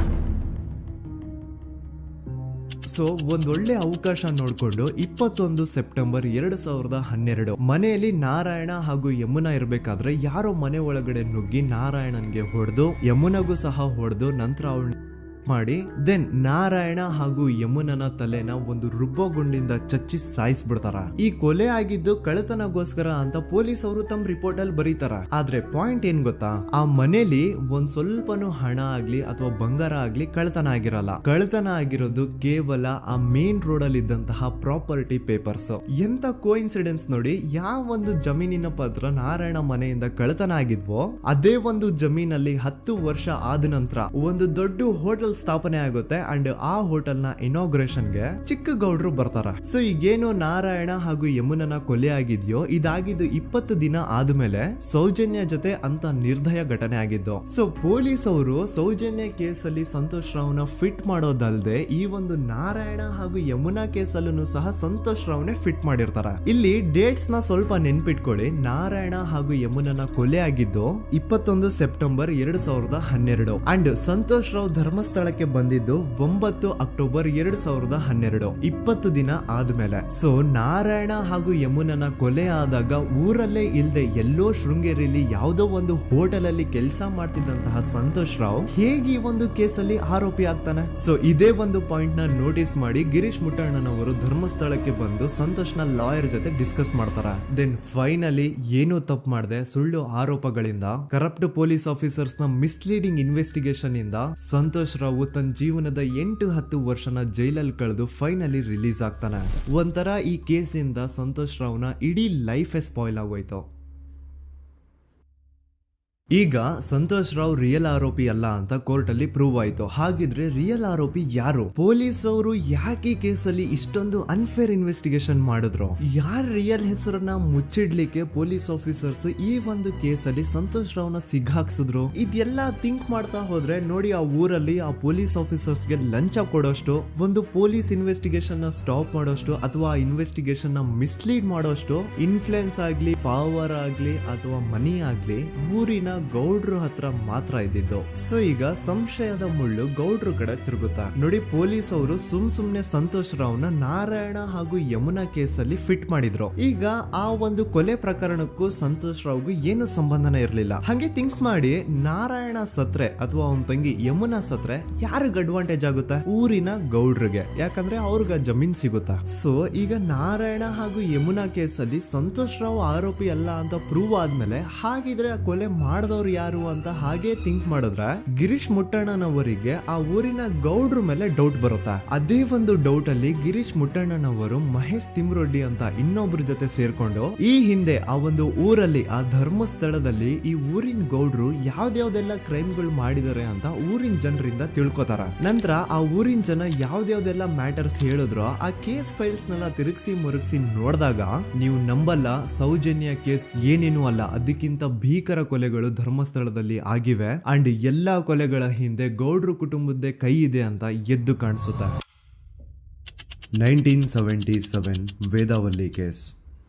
ಸೊ ಒಂದೊಳ್ಳೆ ಅವಕಾಶ ನೋಡ್ಕೊಂಡು 21 ಸೆಪ್ಟೆಂಬರ್ 2012 ಮನೆಯಲ್ಲಿ ನಾರಾಯಣ ಹಾಗೂ ಯಮುನಾ ಇರ್ಬೇಕಾದ್ರೆ ಯಾರೋ ಮನೆ ಒಳಗಡೆ ನುಗ್ಗಿ ನಾರಾಯಣನ್ಗೆ ಹೊಡೆದು ಯಮುನಾಗೂ ಸಹ ಹೊಡೆದು ನಂತರ ಅವಳು ಮಾಡಿ ದೆನ್ ನಾರಾಯಣ ಹಾಗೂ ಯಮುನನ ತಲೆನ ಒಂದು ರುಬ್ಬಗುಂಡಿಂದ ಚಚ್ಚಿ ಸಾಯಿಸ್ಬಿಡ್ತಾರ. ಈ ಕೊಲೆ ಆಗಿದ್ದು ಕಳ್ಳತನಗೋಸ್ಕರ ಅಂತ ಪೊಲೀಸ್ ಅವರು ತಮ್ಮ ರಿಪೋರ್ಟ್ ಅಲ್ಲಿ ಬರೀತಾರ. ಆದ್ರೆ ಪಾಯಿಂಟ್ ಏನ್ ಗೊತ್ತಾ, ಆ ಮನೇಲಿ ಒಂದ್ ಸ್ವಲ್ಪನೂ ಹಣ ಆಗ್ಲಿ ಅಥವಾ ಬಂಗಾರ ಆಗ್ಲಿ ಕಳ್ಳತನ ಆಗಿರಲ್ಲ. ಕಳ್ಳತನ ಆಗಿರೋದು ಕೇವಲ ಆ ಮೇನ್ ರೋಡ್ ಅಲ್ಲಿ ಇದ್ದಂತಹ ಪ್ರಾಪರ್ಟಿ ಪೇಪರ್ಸ್. ಎಂತ ಕೋಇನ್ಸಿಡೆನ್ಸ್ ನೋಡಿ, ಯಾವ ಒಂದು ಜಮೀನಿನ ಪತ್ರ ನಾರಾಯಣ ಮನೆಯಿಂದ ಕಳ್ಳತನ ಆಗಿದ್ವೋ ಅದೇ ಒಂದು ಜಮೀನಲ್ಲಿ 10 ವರ್ಷ ಆದ ನಂತರ ಒಂದು ದೊಡ್ಡ ಹೋಟೆಲ್ ಸ್ಥಾಪನೆ ಆಗುತ್ತೆ ಅಂಡ್ ಆ ಹೋಟೆಲ್ ನ ಇನಾಗ್ರೇಷನ್ ಗೆ ಚಿಕ್ಕ ಗೌಡ್ರು ಬರ್ತಾರ. ಸೊ ಈಗೇನು ನಾರಾಯಣ ಹಾಗೂ ಯಮುನನ ಕೊಲೆ ಆಗಿದ್ಯೋ ಇದಾಗಿದ್ದು 20 ದಿನ ಆದ್ಮೇಲೆ ಸೌಜನ್ಯ ಜೊತೆ ಅಂತ ನಿರ್ದಯ ಘಟನೆ ಆಗಿದ್ದು. ಸೊ ಪೊಲೀಸ್ ಅವರು ಸೌಜನ್ಯ ಕೇಸಲ್ಲಿ ಸಂತೋಷ್ ರಾವ್ನ ಫಿಟ್ ಮಾಡೋದಲ್ದೆ ಈ ಒಂದು ನಾರಾಯಣ ಹಾಗೂ ಯಮುನಾ ಕೇಸಲ್ಲೂ ಸಹ ಸಂತೋಷ್ ರಾವ್ನೆ ಫಿಟ್ ಮಾಡಿರ್ತಾರ. ಇಲ್ಲಿ ಡೇಟ್ಸ್ ನ ಸ್ವಲ್ಪ ನೆನ್ಪಿಟ್ಕೊಳ್ಳಿ. ನಾರಾಯಣ ಹಾಗೂ ಯಮುನನ ಕೊಲೆ ಆಗಿದ್ದು 21 ಸೆಪ್ಟೆಂಬರ್ 2012 ಅಂಡ್ ಸಂತೋಷ್ ರಾವ್ ಧರ್ಮಸ್ಥಳ ಬಂದಿದ್ದು 9 ಅಕ್ಟೋಬರ್ 2012, 20 ದಿನ ಆದ್ಮೇಲೆ. ಸೊ ನಾರಾಯಣ ಹಾಗೂ ಯಮುನನ ಕೊಲೆ ಆದಾಗ ಊರಲ್ಲೇ ಇಲ್ದೆ ಎಲ್ಲೋ ಶೃಂಗೇರಿಯಲ್ಲಿ ಯಾವುದೋ ಒಂದು ಹೋಟೆಲ್ ಅಲ್ಲಿ ಕೆಲಸ ಮಾಡ್ತಿದ್ದಂತಹ ಸಂತೋಷ್ ರಾವ್ ಹೇಗೆ ಈ ಒಂದು ಕೇಸಲ್ಲಿ ಆರೋಪಿ ಆಗ್ತಾನೆ? ಸೊ ಇದೇ ಒಂದು ಪಾಯಿಂಟ್ ನ ನೋಟಿಸ್ ಮಾಡಿ ಗಿರೀಶ್ ಮುಟ್ಟಣ್ಣನವರು ಧರ್ಮಸ್ಥಳಕ್ಕೆ ಬಂದು ಸಂತೋಷ್ ನ ಲಾಯರ್ ಜೊತೆ ಡಿಸ್ಕಸ್ ಮಾಡ್ತಾರ. ದೆನ್ ಫೈನಲಿ ಏನೋ ತಪ್ಪು ಮಾಡದೆ ಸುಳ್ಳು ಆರೋಪಗಳಿಂದ ಕರಪ್ಟ್ ಪೊಲೀಸ್ ಆಫೀಸರ್ಸ್ ನ ಮಿಸ್ಲೀಡಿಂಗ್ ಇನ್ವೆಸ್ಟಿಗೇಷನ್ ಇಂದ ಸಂತೋಷ್ ರಾವ್ ತನ್ನ ಜೀವನದ 8-10 ವರ್ಷನ ಜೈಲಲ್ಲಿ ಕಳೆದು ಫೈನಲಿ ರಿಲೀಸ್ ಆಗ್ತಾನೆ. ಒಂಥರ ಈ ಕೇಸಿಂದ ಸಂತೋಷ್ ರಾವ್ನ ಇಡೀ ಲೈಫೇ ಸ್ಪಾಯ್ಲ್ ಆಗೋಯ್ತು. ಈಗ ಸಂತೋಷ್ ರಾವ್ ರಿಯಲ್ ಆರೋಪಿ ಅಲ್ಲ ಅಂತ ಕೋರ್ಟ್ ಅಲ್ಲಿ ಪ್ರೂವ್ ಆಯ್ತು. ಹಾಗಿದ್ರೆ ರಿಯಲ್ ಆರೋಪಿ ಯಾರು? ಪೊಲೀಸ್ ಅವರು ಯಾಕೆ ಕೇಸಲ್ಲಿ ಇಷ್ಟೊಂದು ಅನ್ಫೇರ್ ಇನ್ವೆಸ್ಟಿಗೇಷನ್ ಮಾಡಿದ್ರು? ಯಾರ ರಿಯಲ್ ಹೆಸರನ್ನ ಮುಚ್ಚಿಡ್ಲಿಕ್ಕೆ ಪೊಲೀಸ್ ಆಫೀಸರ್ಸ್ ಈ ಒಂದು ಕೇಸಲ್ಲಿ ಸಂತೋಷ್ ರಾವ್ನ ಸಿಗ್ಹಾಕ್ಸಿದ್ರು? ಇದೆಲ್ಲ ಥಿಂಕ್ ಮಾಡ್ತಾ ಹೋದ್ರೆ ನೋಡಿ ಆ ಊರಲ್ಲಿ ಆ ಪೊಲೀಸ್ ಆಫೀಸರ್ಸ್ಗೆ ಲಂಚ ಕೊಡೋಷ್ಟು, ಒಂದು ಪೊಲೀಸ್ ಇನ್ವೆಸ್ಟಿಗೇಷನ್ ನ ಸ್ಟಾಪ್ ಮಾಡೋಷ್ಟು ಅಥವಾ ಇನ್ವೆಸ್ಟಿಗೇಷನ್ ನ ಮಿಸ್ಲೀಡ್ ಮಾಡೋಷ್ಟು ಇನ್ಫ್ಲುಯೆನ್ಸ್ ಆಗ್ಲಿ, ಪವರ್ ಆಗ್ಲಿ ಅಥವಾ ಮನಿ ಆಗ್ಲಿ ಊರಿನ ಗೌಡ್ರು ಹತ್ರ ಮಾತ್ರ ಇದ್ದಿದ್ದು. ಸೊ ಈಗ ಸಂಶಯದ ಮುಳ್ಳು ಗೌಡ್ರು ಕಡೆ ತಿರುಗುತ್ತಾ ನೋಡಿ. ಪೊಲೀಸ್ ಅವರು ಸುಮ್ನೆ ಸಂತೋಷ್ ರಾವ್ನ ನಾರಾಯಣ ಹಾಗೂ ಯಮುನಾ ಕೇಸಲ್ಲಿ ಫಿಟ್ ಮಾಡಿದ್ರು. ಈಗ ಆ ಒಂದು ಕೊಲೆ ಪ್ರಕರಣಕ್ಕೂ ಸಂತೋಷ್ ರಾವ್ಗೂ ಏನು ಸಂಬಂಧನ ಇರ್ಲಿಲ್ಲ. ಹಂಗೆ ಥಿಂಕ್ ಮಾಡಿ ನಾರಾಯಣ ಸತ್ರೆ ಅಥವಾ ಅವನ ತಂಗಿ ಯಮುನಾ ಸತ್ರೆ ಯಾರಿಗ ಅಡ್ವಾಂಟೇಜ್ ಆಗುತ್ತೆ? ಊರಿನ ಗೌಡ್ರಿಗೆ, ಯಾಕಂದ್ರೆ ಅವ್ರಿಗ ಜಮೀನ್ ಸಿಗುತ್ತಾ. ಸೊ ಈಗ ನಾರಾಯಣ ಹಾಗೂ ಯಮುನಾ ಕೇಸಲ್ಲಿ ಸಂತೋಷ್ ರಾವ್ ಆರೋಪಿ ಅಲ್ಲ ಅಂತ ಪ್ರೂವ್ ಆದ್ಮೇಲೆ ಹಾಗಿದ್ರೆ ಆ ಕೊಲೆ ಮಾಡಿದವ್ರು ಯಾರು ಅಂತ ಹಾಗೆ ಥಿಂಕ್ ಮಾಡಿದ್ರೆ ಗಿರೀಶ್ ಮುಟ್ಟಣ್ಣನವರಿಗೆ ಆ ಊರಿನ ಗೌಡ್ರ ಮೇಲೆ ಡೌಟ್ ಬರುತ್ತೆ. ಅದೇ ಒಂದು ಡೌಟ್ ಅಲ್ಲಿ ಗಿರೀಶ್ ಮುಟ್ಟಣ್ಣನವರು ಮಹೇಶ್ ತಿಮ್ರೊಡ್ಡಿ ಅಂತ ಇನ್ನೊಬ್ರ ಜೊತೆ ಸೇರ್ಕೊಂಡು ಈ ಹಿಂದೆ ಆ ಒಂದು ಊರಲ್ಲಿ ಆ ಧರ್ಮಸ್ಥಳದಲ್ಲಿ ಈ ಊರಿನ ಗೌಡ್ರು ಯಾವ್ದಾವ್ದೆಲ್ಲ ಕ್ರೈಮ್ಗಳು ಮಾಡಿದಾರೆ ಅಂತ ಊರಿನ ಜನರಿಂದ ತಿಳ್ಕೊತಾರ. ನಂತರ ಆ ಊರಿನ ಜನ ಯಾವ್ದಾವ್ದೆಲ್ಲ ಮ್ಯಾಟರ್ಸ್ ಹೇಳಿದ್ರು ಆ ಕೇಸ್ ಫೈಲ್ಸ್ ನೆಲ್ಲ ತಿರುಗಿಸಿ ಮುರುಗಿಸಿ ನೋಡಿದಾಗ ನೀವು ನಂಬಲ್ಲ, ಸೌಜನ್ಯ ಕೇಸ್ ಏನೇನು ಅಲ್ಲ, ಅದಕ್ಕಿಂತ ಭೀಕರ ಕೊಲೆಗಳು ಧರ್ಮಸ್ಥಳದಲ್ಲಿ ಆಗಿವೆ ಅಂಡ್ ಎಲ್ಲಾ ಕೊಲೆಗಳ ಹಿಂದೆ ಗೌಡ್ರು ಕುಟುಂಬದ್ದೇ ಕೈ ಇದೆ ಅಂತ ಎದ್ದು ಕಾಣಿಸುತ್ತೆ. 1977 ವೇದಾವಲ್ಲಿ ಕೇಸ್.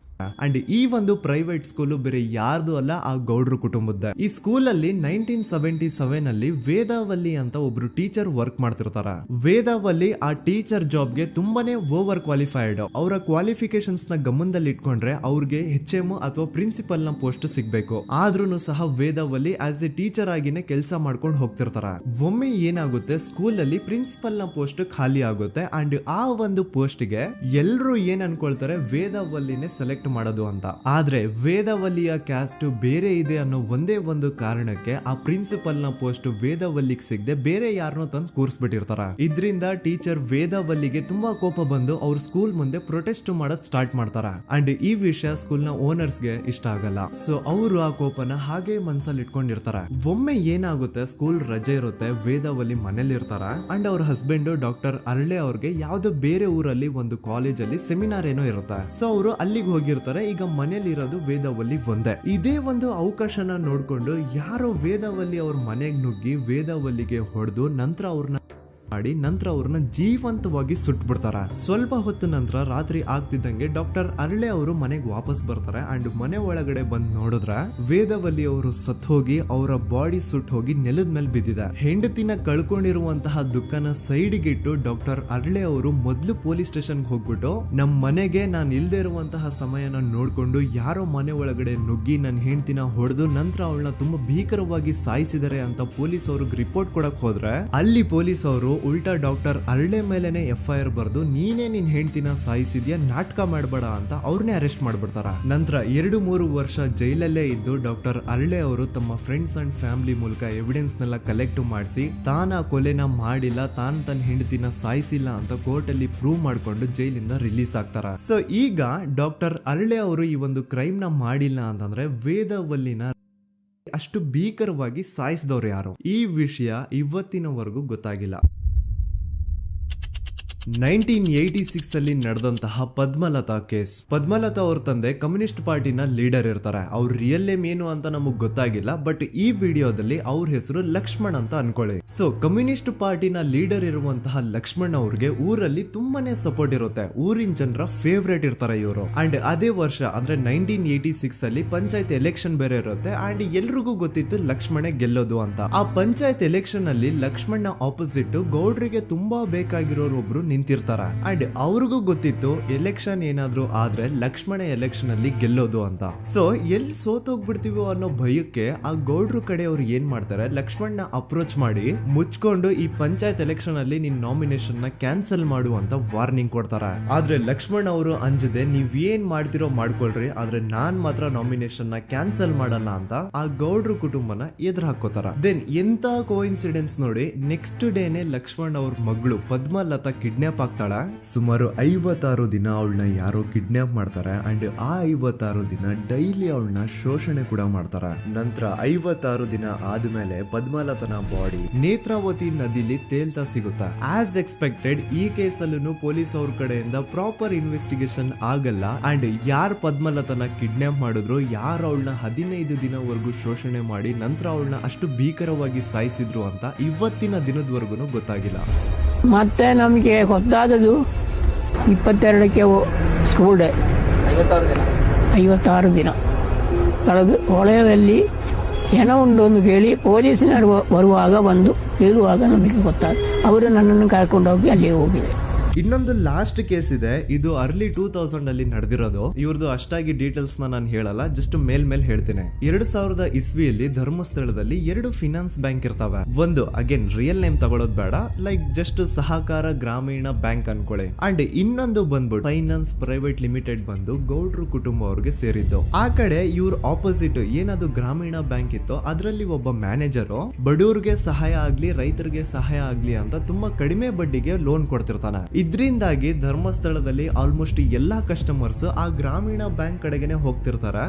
ಅಂಡ್ ಈ ಒಂದು ಪ್ರೈವೇಟ್ ಸ್ಕೂಲು ಬೇರೆ ಯಾರ್ದು ಅಲ್ಲ, ಆ ಗೌಡ್ರು ಕುಟುಂಬದ. ಈ ಸ್ಕೂಲ್ ಅಲ್ಲಿ 1977 ಅಲ್ಲಿ ವೇದಾವಲ್ಲಿ ಅಂತ ಒಬ್ರು ಟೀಚರ್ ವರ್ಕ್ ಮಾಡ್ತಿರ್ತಾರ. ವೇದಾವಲ್ಲಿ ಆ ಟೀಚರ್ ಜಾಬ್ಗೆ ತುಂಬಾನೇ ಓವರ್ ಕ್ವಾಲಿಫೈಡ್. ಅವರ ಕ್ವಾಲಿಫಿಕೇಶನ್ಸ್ ನ ಗಮನದಲ್ಲಿ ಇಟ್ಕೊಂಡ್ರೆ ಅವ್ರಿಗೆ HM ಅಥವಾ ಪ್ರಿನ್ಸಿಪಲ್ ನ ಪೋಸ್ಟ್ ಸಿಗ್ಬೇಕು. ಆದ್ರೂ ಸಹ ವೇದಾವಲ್ಲಿ ಆಸ್ ಎ ಟೀಚರ್ ಆಗಿನೇ ಕೆಲಸ ಮಾಡ್ಕೊಂಡು ಹೋಗ್ತಿರ್ತಾರ. ಒಮ್ಮೆ ಏನಾಗುತ್ತೆ, ಸ್ಕೂಲ್ ಅಲ್ಲಿ ಪ್ರಿನ್ಸಿಪಲ್ ನ ಪೋಸ್ಟ್ ಖಾಲಿ ಆಗುತ್ತೆ ಅಂಡ್ ಆ ಒಂದು ಪೋಸ್ಟ್ ಗೆ ಎಲ್ರು ಏನ್ ಅನ್ಕೊಳ್ತಾರೆ, ವೇದಾವಲ್ಲಿನೇ ಸೆಲೆಕ್ಟ್ ಮಾಡೋದು ಅಂತ. ಆದ್ರೆ ವೇದಾವಲ್ಲಿಯ ಕ್ಯಾಸ್ಟ್ ಬೇರೆ ಇದೆ ಅನ್ನೋ ಒಂದೇ ಒಂದು ಕಾರಣಕ್ಕೆ ಆ ಪ್ರಿನ್ಸಿಪಲ್ ನ ಪೋಸ್ಟ್ ವೇದಾವಲ್ಲಿಗೆ ಸಿಗದೆ ಬೇರೆ ಯಾರನ್ನೋ ತಂದು ಕೂರಿಸ್ಬಿಟ್ಟಿರ್ತಾರ. ಇದರಿಂದ ಟೀಚರ್ ವೇದಾವಲ್ಲಿಗೆ ತುಂಬಾ ಕೋಪ ಬಂದು ಅವ್ರ ಸ್ಕೂಲ್ ಮುಂದೆ ಪ್ರೊಟೆಸ್ಟ್ ಮಾಡೋದ್ ಸ್ಟಾರ್ಟ್ ಮಾಡ್ತಾರ. ಅಂಡ್ ಈ ವಿಷಯ ಸ್ಕೂಲ್ ನ ಓನರ್ಸ್ ಗೆ ಇಷ್ಟ ಆಗಲ್ಲ. ಸೊ ಅವರು ಆ ಕೋಪನ ಹಾಗೆ ಮನ್ಸಲ್ಲಿ ಇಟ್ಕೊಂಡಿರ್ತಾರ. ಒಮ್ಮೆ ಏನಾಗುತ್ತೆ, ಸ್ಕೂಲ್ ರಜೆ ಇರುತ್ತೆ, ವೇದಾವಲ್ಲಿ ಮನೇಲಿ ಇರ್ತಾರ ಅಂಡ್ ಅವ್ರ ಹಸ್ಬೆಂಡ್ ಡಾಕ್ಟರ್ ಅರಳೆ ಅವ್ರಿಗೆ ಯಾವ್ದೋ ಬೇರೆ ಊರಲ್ಲಿ ಒಂದು ಕಾಲೇಜ್ ಅಲ್ಲಿ ಸೆಮಿನಾರ್ ಏನೋ ಇರುತ್ತೆ. ಸೊ ಅವರು ಅಲ್ಲಿಗೆ ಹೋಗಿರ್ತಾರೆ. ಈಗ ಮನೇಲಿ ಇರೋದು ವೇದಾವಲ್ಲಿ ಒಂದೇ. ಇದೇ ಒಂದು ಅವಕಾಶನ ನೋಡ್ಕೊಂಡು ಯಾರೋ ವೇದಾವಲ್ಲಿ ಅವ್ರ ಮನೆಗೆ ನುಗ್ಗಿ ವೇದಾವಲ್ಲಿಗೆ ಹೊಡೆದು ನಂತರ ಅವ್ರನ್ನ ಜೀವಂತವಾಗಿ ಸುಟ್ಬಿಡ್ತಾರ. ಸ್ವಲ್ಪ ಹೊತ್ತು ನಂತರ ರಾತ್ರಿ ಆಗ್ತಿದ್ದಂಗೆ ಡಾಕ್ಟರ್ ಅರಳೆ ಅವರು ಮನೆಗೆ ವಾಪಸ್ ಬರ್ತಾರೆ ಅಂಡ್ ಮನೆ ಒಳಗಡೆ ಬಂದ್ ನೋಡಿದ್ರೆ ವೇದಾವಲ್ಲಿ ಅವರು ಸತ್ ಹೋಗಿ ಅವರ ಬಾಡಿ ಸುಟ್ ಹೋಗಿ ನೆಲದ ಮೇಲೆ ಬಿದ್ದಿದೆ. ಹೆಂಡತಿನ ಕಳ್ಕೊಂಡಿರುವಂತಹ ದುಃಖನ ಸೈಡ್ಗೆ ಇಟ್ಟು ಡಾಕ್ಟರ್ ಅರಳೆ ಅವರು ಮೊದ್ಲು ಪೊಲೀಸ್ ಸ್ಟೇಷನ್ಗೆ ಹೋಗ್ಬಿಟ್ಟು ನಮ್ ಮನೆಗೆ ನಾನು ಇಲ್ದೇ ಇರುವಂತಹ ಸಮಯನ ನೋಡ್ಕೊಂಡು ಯಾರೋ ಮನೆ ಒಳಗಡೆ ನುಗ್ಗಿ ನನ್ನ ಹೆಂಡತಿನ ಹೊಡೆದು ನಂತರ ಅವಳನ್ನ ತುಂಬಾ ಭೀಕರವಾಗಿ ಸಾಯಿಸಿದರೆ ಅಂತ ಪೊಲೀಸ್ ಅವ್ರಿಗೆ ರಿಪೋರ್ಟ್ ಕೊಡಕ್ ಹೋದ್ರೆ ಅಲ್ಲಿ ಪೊಲೀಸ್ ಅವರು ಉಲ್ಟಾ ಡಾಕ್ಟರ್ ಅರಳೆ ಮೇಲೆನೆ FIR ಬರ್ದು ನೀನೇ ನಿನ್ ಹೆಂಡತಿನ ಸಾಯಿಸಿದ್ಯಾ, ನಾಟಕ ಮಾಡಬೇಡ ಅಂತ ಅವ್ರನ್ನೇ ಅರೆಸ್ಟ್ ಮಾಡ್ಬಿಡ್ತಾರ. ನಂತರ 2-3 ವರ್ಷ ಜೈಲಲ್ಲೇ ಇದ್ದು ಡಾಕ್ಟರ್ ಅರಳೆ ಅವರು ತಮ್ಮ ಫ್ರೆಂಡ್ಸ್ ಅಂಡ್ ಫ್ಯಾಮಿಲಿ ಮೂಲಕ ಎವಿಡೆನ್ಸ್ ನೆಲ್ಲ ಕಲೆಕ್ಟ್ ಮಾಡಿಸಿ ತಾನ ಕೊಲೆನ ಮಾಡಿಲ್ಲ, ತಾನ್ ತನ್ನ ಹೆಂಡತಿನ ಸಾಯಿಸಿಲ್ಲ ಅಂತ ಕೋರ್ಟ್ ಅಲ್ಲಿ ಪ್ರೂವ್ ಮಾಡ್ಕೊಂಡು ಜೈಲಿಂದ ರಿಲೀಸ್ ಆಗ್ತಾರ. ಸೊ ಈಗ ಡಾಕ್ಟರ್ ಅರಳೆ ಅವರು ಈ ಒಂದು ಕ್ರೈಮ್ ನ ಮಾಡಿಲ್ಲ ಅಂತಂದ್ರೆ ವೇದಾವಲ್ಲಿನ ಅಷ್ಟು ಭೀಕರವಾಗಿ ಸಾಯಿಸಿದವ್ರು ಯಾರು, ಈ ವಿಷಯ ಇವತ್ತಿನವರೆಗೂ ಗೊತ್ತಾಗಿಲ್ಲ. 1986 ಅಲ್ಲಿ ನಡೆದಂತಹ ಪದ್ಮಲತಾ ಕೇಸ್. ಪದ್ಮಲತಾ ಅವ್ರ ತಂದೆ ಕಮ್ಯುನಿಸ್ಟ್ ಪಾರ್ಟಿನ ಲೀಡರ್ ಇರ್ತಾರೆ. ಅವ್ರ ರಿಯಲ್ ನೇಮ್ ಏನು ಅಂತ ನಮಗ್ ಗೊತ್ತಾಗಿಲ್ಲ, ಬಟ್ ಈ ವಿಡಿಯೋದಲ್ಲಿ ಅವ್ರ ಹೆಸರು ಲಕ್ಷ್ಮಣ್ ಅಂತ ಅನ್ಕೊಳ್ಳಿ. ಸೊ ಕಮ್ಯುನಿಸ್ಟ್ ಪಾರ್ಟಿನ ಲೀಡರ್ ಇರುವಂತಹ ಲಕ್ಷ್ಮಣ್ ಅವ್ರಿಗೆ ಊರಲ್ಲಿ ತುಂಬಾನೇ ಸಪೋರ್ಟ್ ಇರುತ್ತೆ, ಊರಿನ ಜನರ ಫೇವ್ರೇಟ್ ಇರ್ತಾರೆ ಇವರು. ಅಂಡ್ ಅದೇ ವರ್ಷ ಅಂದ್ರೆ 1986 ಅಲ್ಲಿ ಪಂಚಾಯತ್ ಎಲೆಕ್ಷನ್ ಬೇರೆ ಇರುತ್ತೆ ಅಂಡ್ ಎಲ್ರಿಗೂ ಗೊತ್ತಿತ್ತು ಲಕ್ಷ್ಮಣೆ ಗೆಲ್ಲೋದು ಅಂತ. ಆ ಪಂಚಾಯತ್ ಎಲೆಕ್ಷನ್ ಅಲ್ಲಿ ಲಕ್ಷ್ಮಣ್ ಆಪೋಸಿಟ್ ಗೌಡ್ರಿಗೆ ತುಂಬಾ ಬೇಕಾಗಿರೋರು ಒಬ್ರು ನಿಂತಿರ್ತಾರ ಅಂಡ್ ಅವ್ರಿಗೂ ಗೊತ್ತಿತ್ತು ಎಲೆಕ್ಷನ್ ಏನಾದ್ರು ಆದ್ರೆ ಲಕ್ಷ್ಮಣ ಎಲೆಕ್ಷನ್ ಅಲ್ಲಿ ಗೆಲ್ಲೋದು ಅಂತ. ಸೊ ಎಲ್ಲಿ ಸೋತೋಗ್ಬಿಡ್ತೀವೋ ಅನ್ನೋ ಭಯಕ್ಕೆ ಆ ಗೌಡ್ರು ಕಡೆ ಅವ್ರು ಏನ್ ಮಾಡ್ತಾರೆ, ಲಕ್ಷ್ಮಣ್ ನ ಅಪ್ರೋಚ್ ಮಾಡಿ ಮುಚ್ಕೊಂಡು ಈ ಪಂಚಾಯತ್ ಎಲೆಕ್ಷನ್ ಅಲ್ಲಿ ನಿನ್ ನಾಮಿನೇಷನ್ ನ ಕ್ಯಾನ್ಸಲ್ ಮಾಡು ಅಂತ ವಾರ್ನಿಂಗ್ ಕೊಡ್ತಾರ. ಆದ್ರೆ ಲಕ್ಷ್ಮಣ್ ಅವರು ಅಂಜದೆ ನೀವ್ ಏನ್ ಮಾಡ್ತಿರೋ ಮಾಡ್ಕೊಳ್ರಿ, ಆದ್ರೆ ನಾನ್ ಮಾತ್ರ ನಾಮಿನೇಷನ್ ನ ಕ್ಯಾನ್ಸಲ್ ಮಾಡಲ್ಲ ಅಂತ ಆ ಗೌಡ್ರು ಕುಟುಂಬನ ಎದುರು ಹಾಕೋತಾರ. ದೆನ್ ಎಂತ ಕೋಇನ್ಸಿಡೆನ್ಸ್ ನೋಡಿ, ನೆಕ್ಸ್ಟ್ ಡೇನೆ ಲಕ್ಷ್ಮಣ್ ಅವ್ರ ಮಗಳು ಪದ್ಮಲತಾ ಕಿಡ್ನಾಪ್ ಆಗ್ತಾಳ. ಸುಮಾರು 56 ದಿನ ಅವಳನ್ನ ಯಾರೋ ಕಿಡ್ನಾಪ್ ಮಾಡ್ತಾರೆ ಅಂಡ್ ಆ 56 ದಿನ ಡೈಲಿ ಅವಳನ್ನ ಶೋಷಣೆ ಕೂಡ ಮಾಡ್ತಾರ. ನಂತರ 56 ದಿನ ಆದ್ಮೇಲೆ ಪದ್ಮಲತನ ಬಾಡಿ ನೇತ್ರಾವತಿ ನದಿಲಿ ತೇಲ್ತಾ ಸಿಗುತ್ತಾ. ಆಸ್ ಎಕ್ಸ್ಪೆಕ್ಟೆಡ್ ಈ ಕೇಸಲ್ಲೂ ಪೊಲೀಸ್ ಅವ್ರ ಕಡೆಯಿಂದ ಪ್ರಾಪರ್ ಇನ್ವೆಸ್ಟಿಗೇಷನ್ ಆಗಲ್ಲ ಅಂಡ್ ಯಾರ್ ಪದ್ಮಲತನ ಕಿಡ್ನಾಪ್ ಮಾಡಿದ್ರು, ಯಾರು ಅವಳನ್ನ 15 ದಿನವರೆಗೂ ಶೋಷಣೆ ಮಾಡಿ ನಂತರ ಅವಳನ್ನ ಅಷ್ಟು ಭೀಕರವಾಗಿ ಸಾಯಿಸಿದ್ರು ಅಂತ ಇವತ್ತಿನ ದಿನದವರೆಗೂ ಗೊತ್ತಾಗಿಲ್ಲ. ಮತ್ತೆ ನಮಗೆ ಗೊತ್ತಾದದು 22ಕ್ಕೆ ಸ್ಕೂಲ್ ಡೇ 56 ದಿನ ಕಳೆದು ಹೊಳೆಯಲ್ಲಿ ಹೆಣ ಉಂಡು ಅಂತ ಕೇಳಿ ಪೊಲೀಸಿನವರು ಬರುವಾಗ ಬಂದು ಹೇಳುವಾಗ ನಮಗೆ ಗೊತ್ತಾಗ ಅವರು ನನ್ನನ್ನು ಕರ್ಕೊಂಡೋಗಿ ಅಲ್ಲಿ ಹೋಗಿವೆ. ಇನ್ನೊಂದು ಲಾಸ್ಟ್ ಕೇಸ್ ಇದೆ, ಇದು ಅರ್ಲಿ 2000 ಅಲ್ಲಿ ನಡೆದಿರೋದು. ಇವ್ರದ್ದು ಅಷ್ಟಾಗಿ ಡೀಟೇಲ್ಸ್ ನಾನು ಹೇಳಲ್ಲ, ಜಸ್ಟ್ ಮೇಲ್ ಹೇಳ್ತೀನಿ. 2000 ಇಸ್ವಿಯಲ್ಲಿ ಧರ್ಮಸ್ಥಳದಲ್ಲಿ 2 ಫಿನಾನ್ಸ್ ಬ್ಯಾಂಕ್ ಇರ್ತಾವೆ. ಒಂದು ಅಗೇನ್ ರಿಯಲ್ ನೇಮ್ ತಗೊಳ್ಳೋದು ಬೇಡ, ಲೈಕ್ ಜಸ್ಟ್ ಸಹಕಾರ ಗ್ರಾಮೀಣ ಬ್ಯಾಂಕ್ ಅನ್ಕೊಳ್ಳಿ. ಅಂಡ್ ಇನ್ನೊಂದು ಬಂದ್ಬಿಟ್ಟು ಫೈನಾನ್ಸ್ ಪ್ರೈವೇಟ್ ಲಿಮಿಟೆಡ್ ಬಂದು ಗೌಡ್ರು ಕುಟುಂಬ ಅವ್ರಿಗೆ ಸೇರಿದ್ದು. ಆ ಕಡೆ ಇವ್ರ ಆಪೋಸಿಟ್ ಏನದು ಗ್ರಾಮೀಣ ಬ್ಯಾಂಕ್ ಇತ್ತು, ಅದರಲ್ಲಿ ಒಬ್ಬ ಮ್ಯಾನೇಜರು ಬಡವ್ರಿಗೆ ಸಹಾಯ ಆಗ್ಲಿ ರೈತರಿಗೆ ಸಹಾಯ ಆಗ್ಲಿ ಅಂತ ತುಂಬಾ ಕಡಿಮೆ ಬಡ್ಡಿಗೆ ಲೋನ್ ಕೊಡ್ತಿರ್ತಾನೆ. ಇದರಿಂದಾಗಿ ಧರ್ಮಸ್ಥಳದಲ್ಲಿ ಆಲ್ಮೋಸ್ಟ್ ಎಲ್ಲಾ ಕಸ್ಟಮರ್ಸ್ ಆ ಗ್ರಾಮೀಣ ಬ್ಯಾಂಕ್ ಕಡೆಗೆ ಹೋಗ್ತಿರ್ತಾರೆ,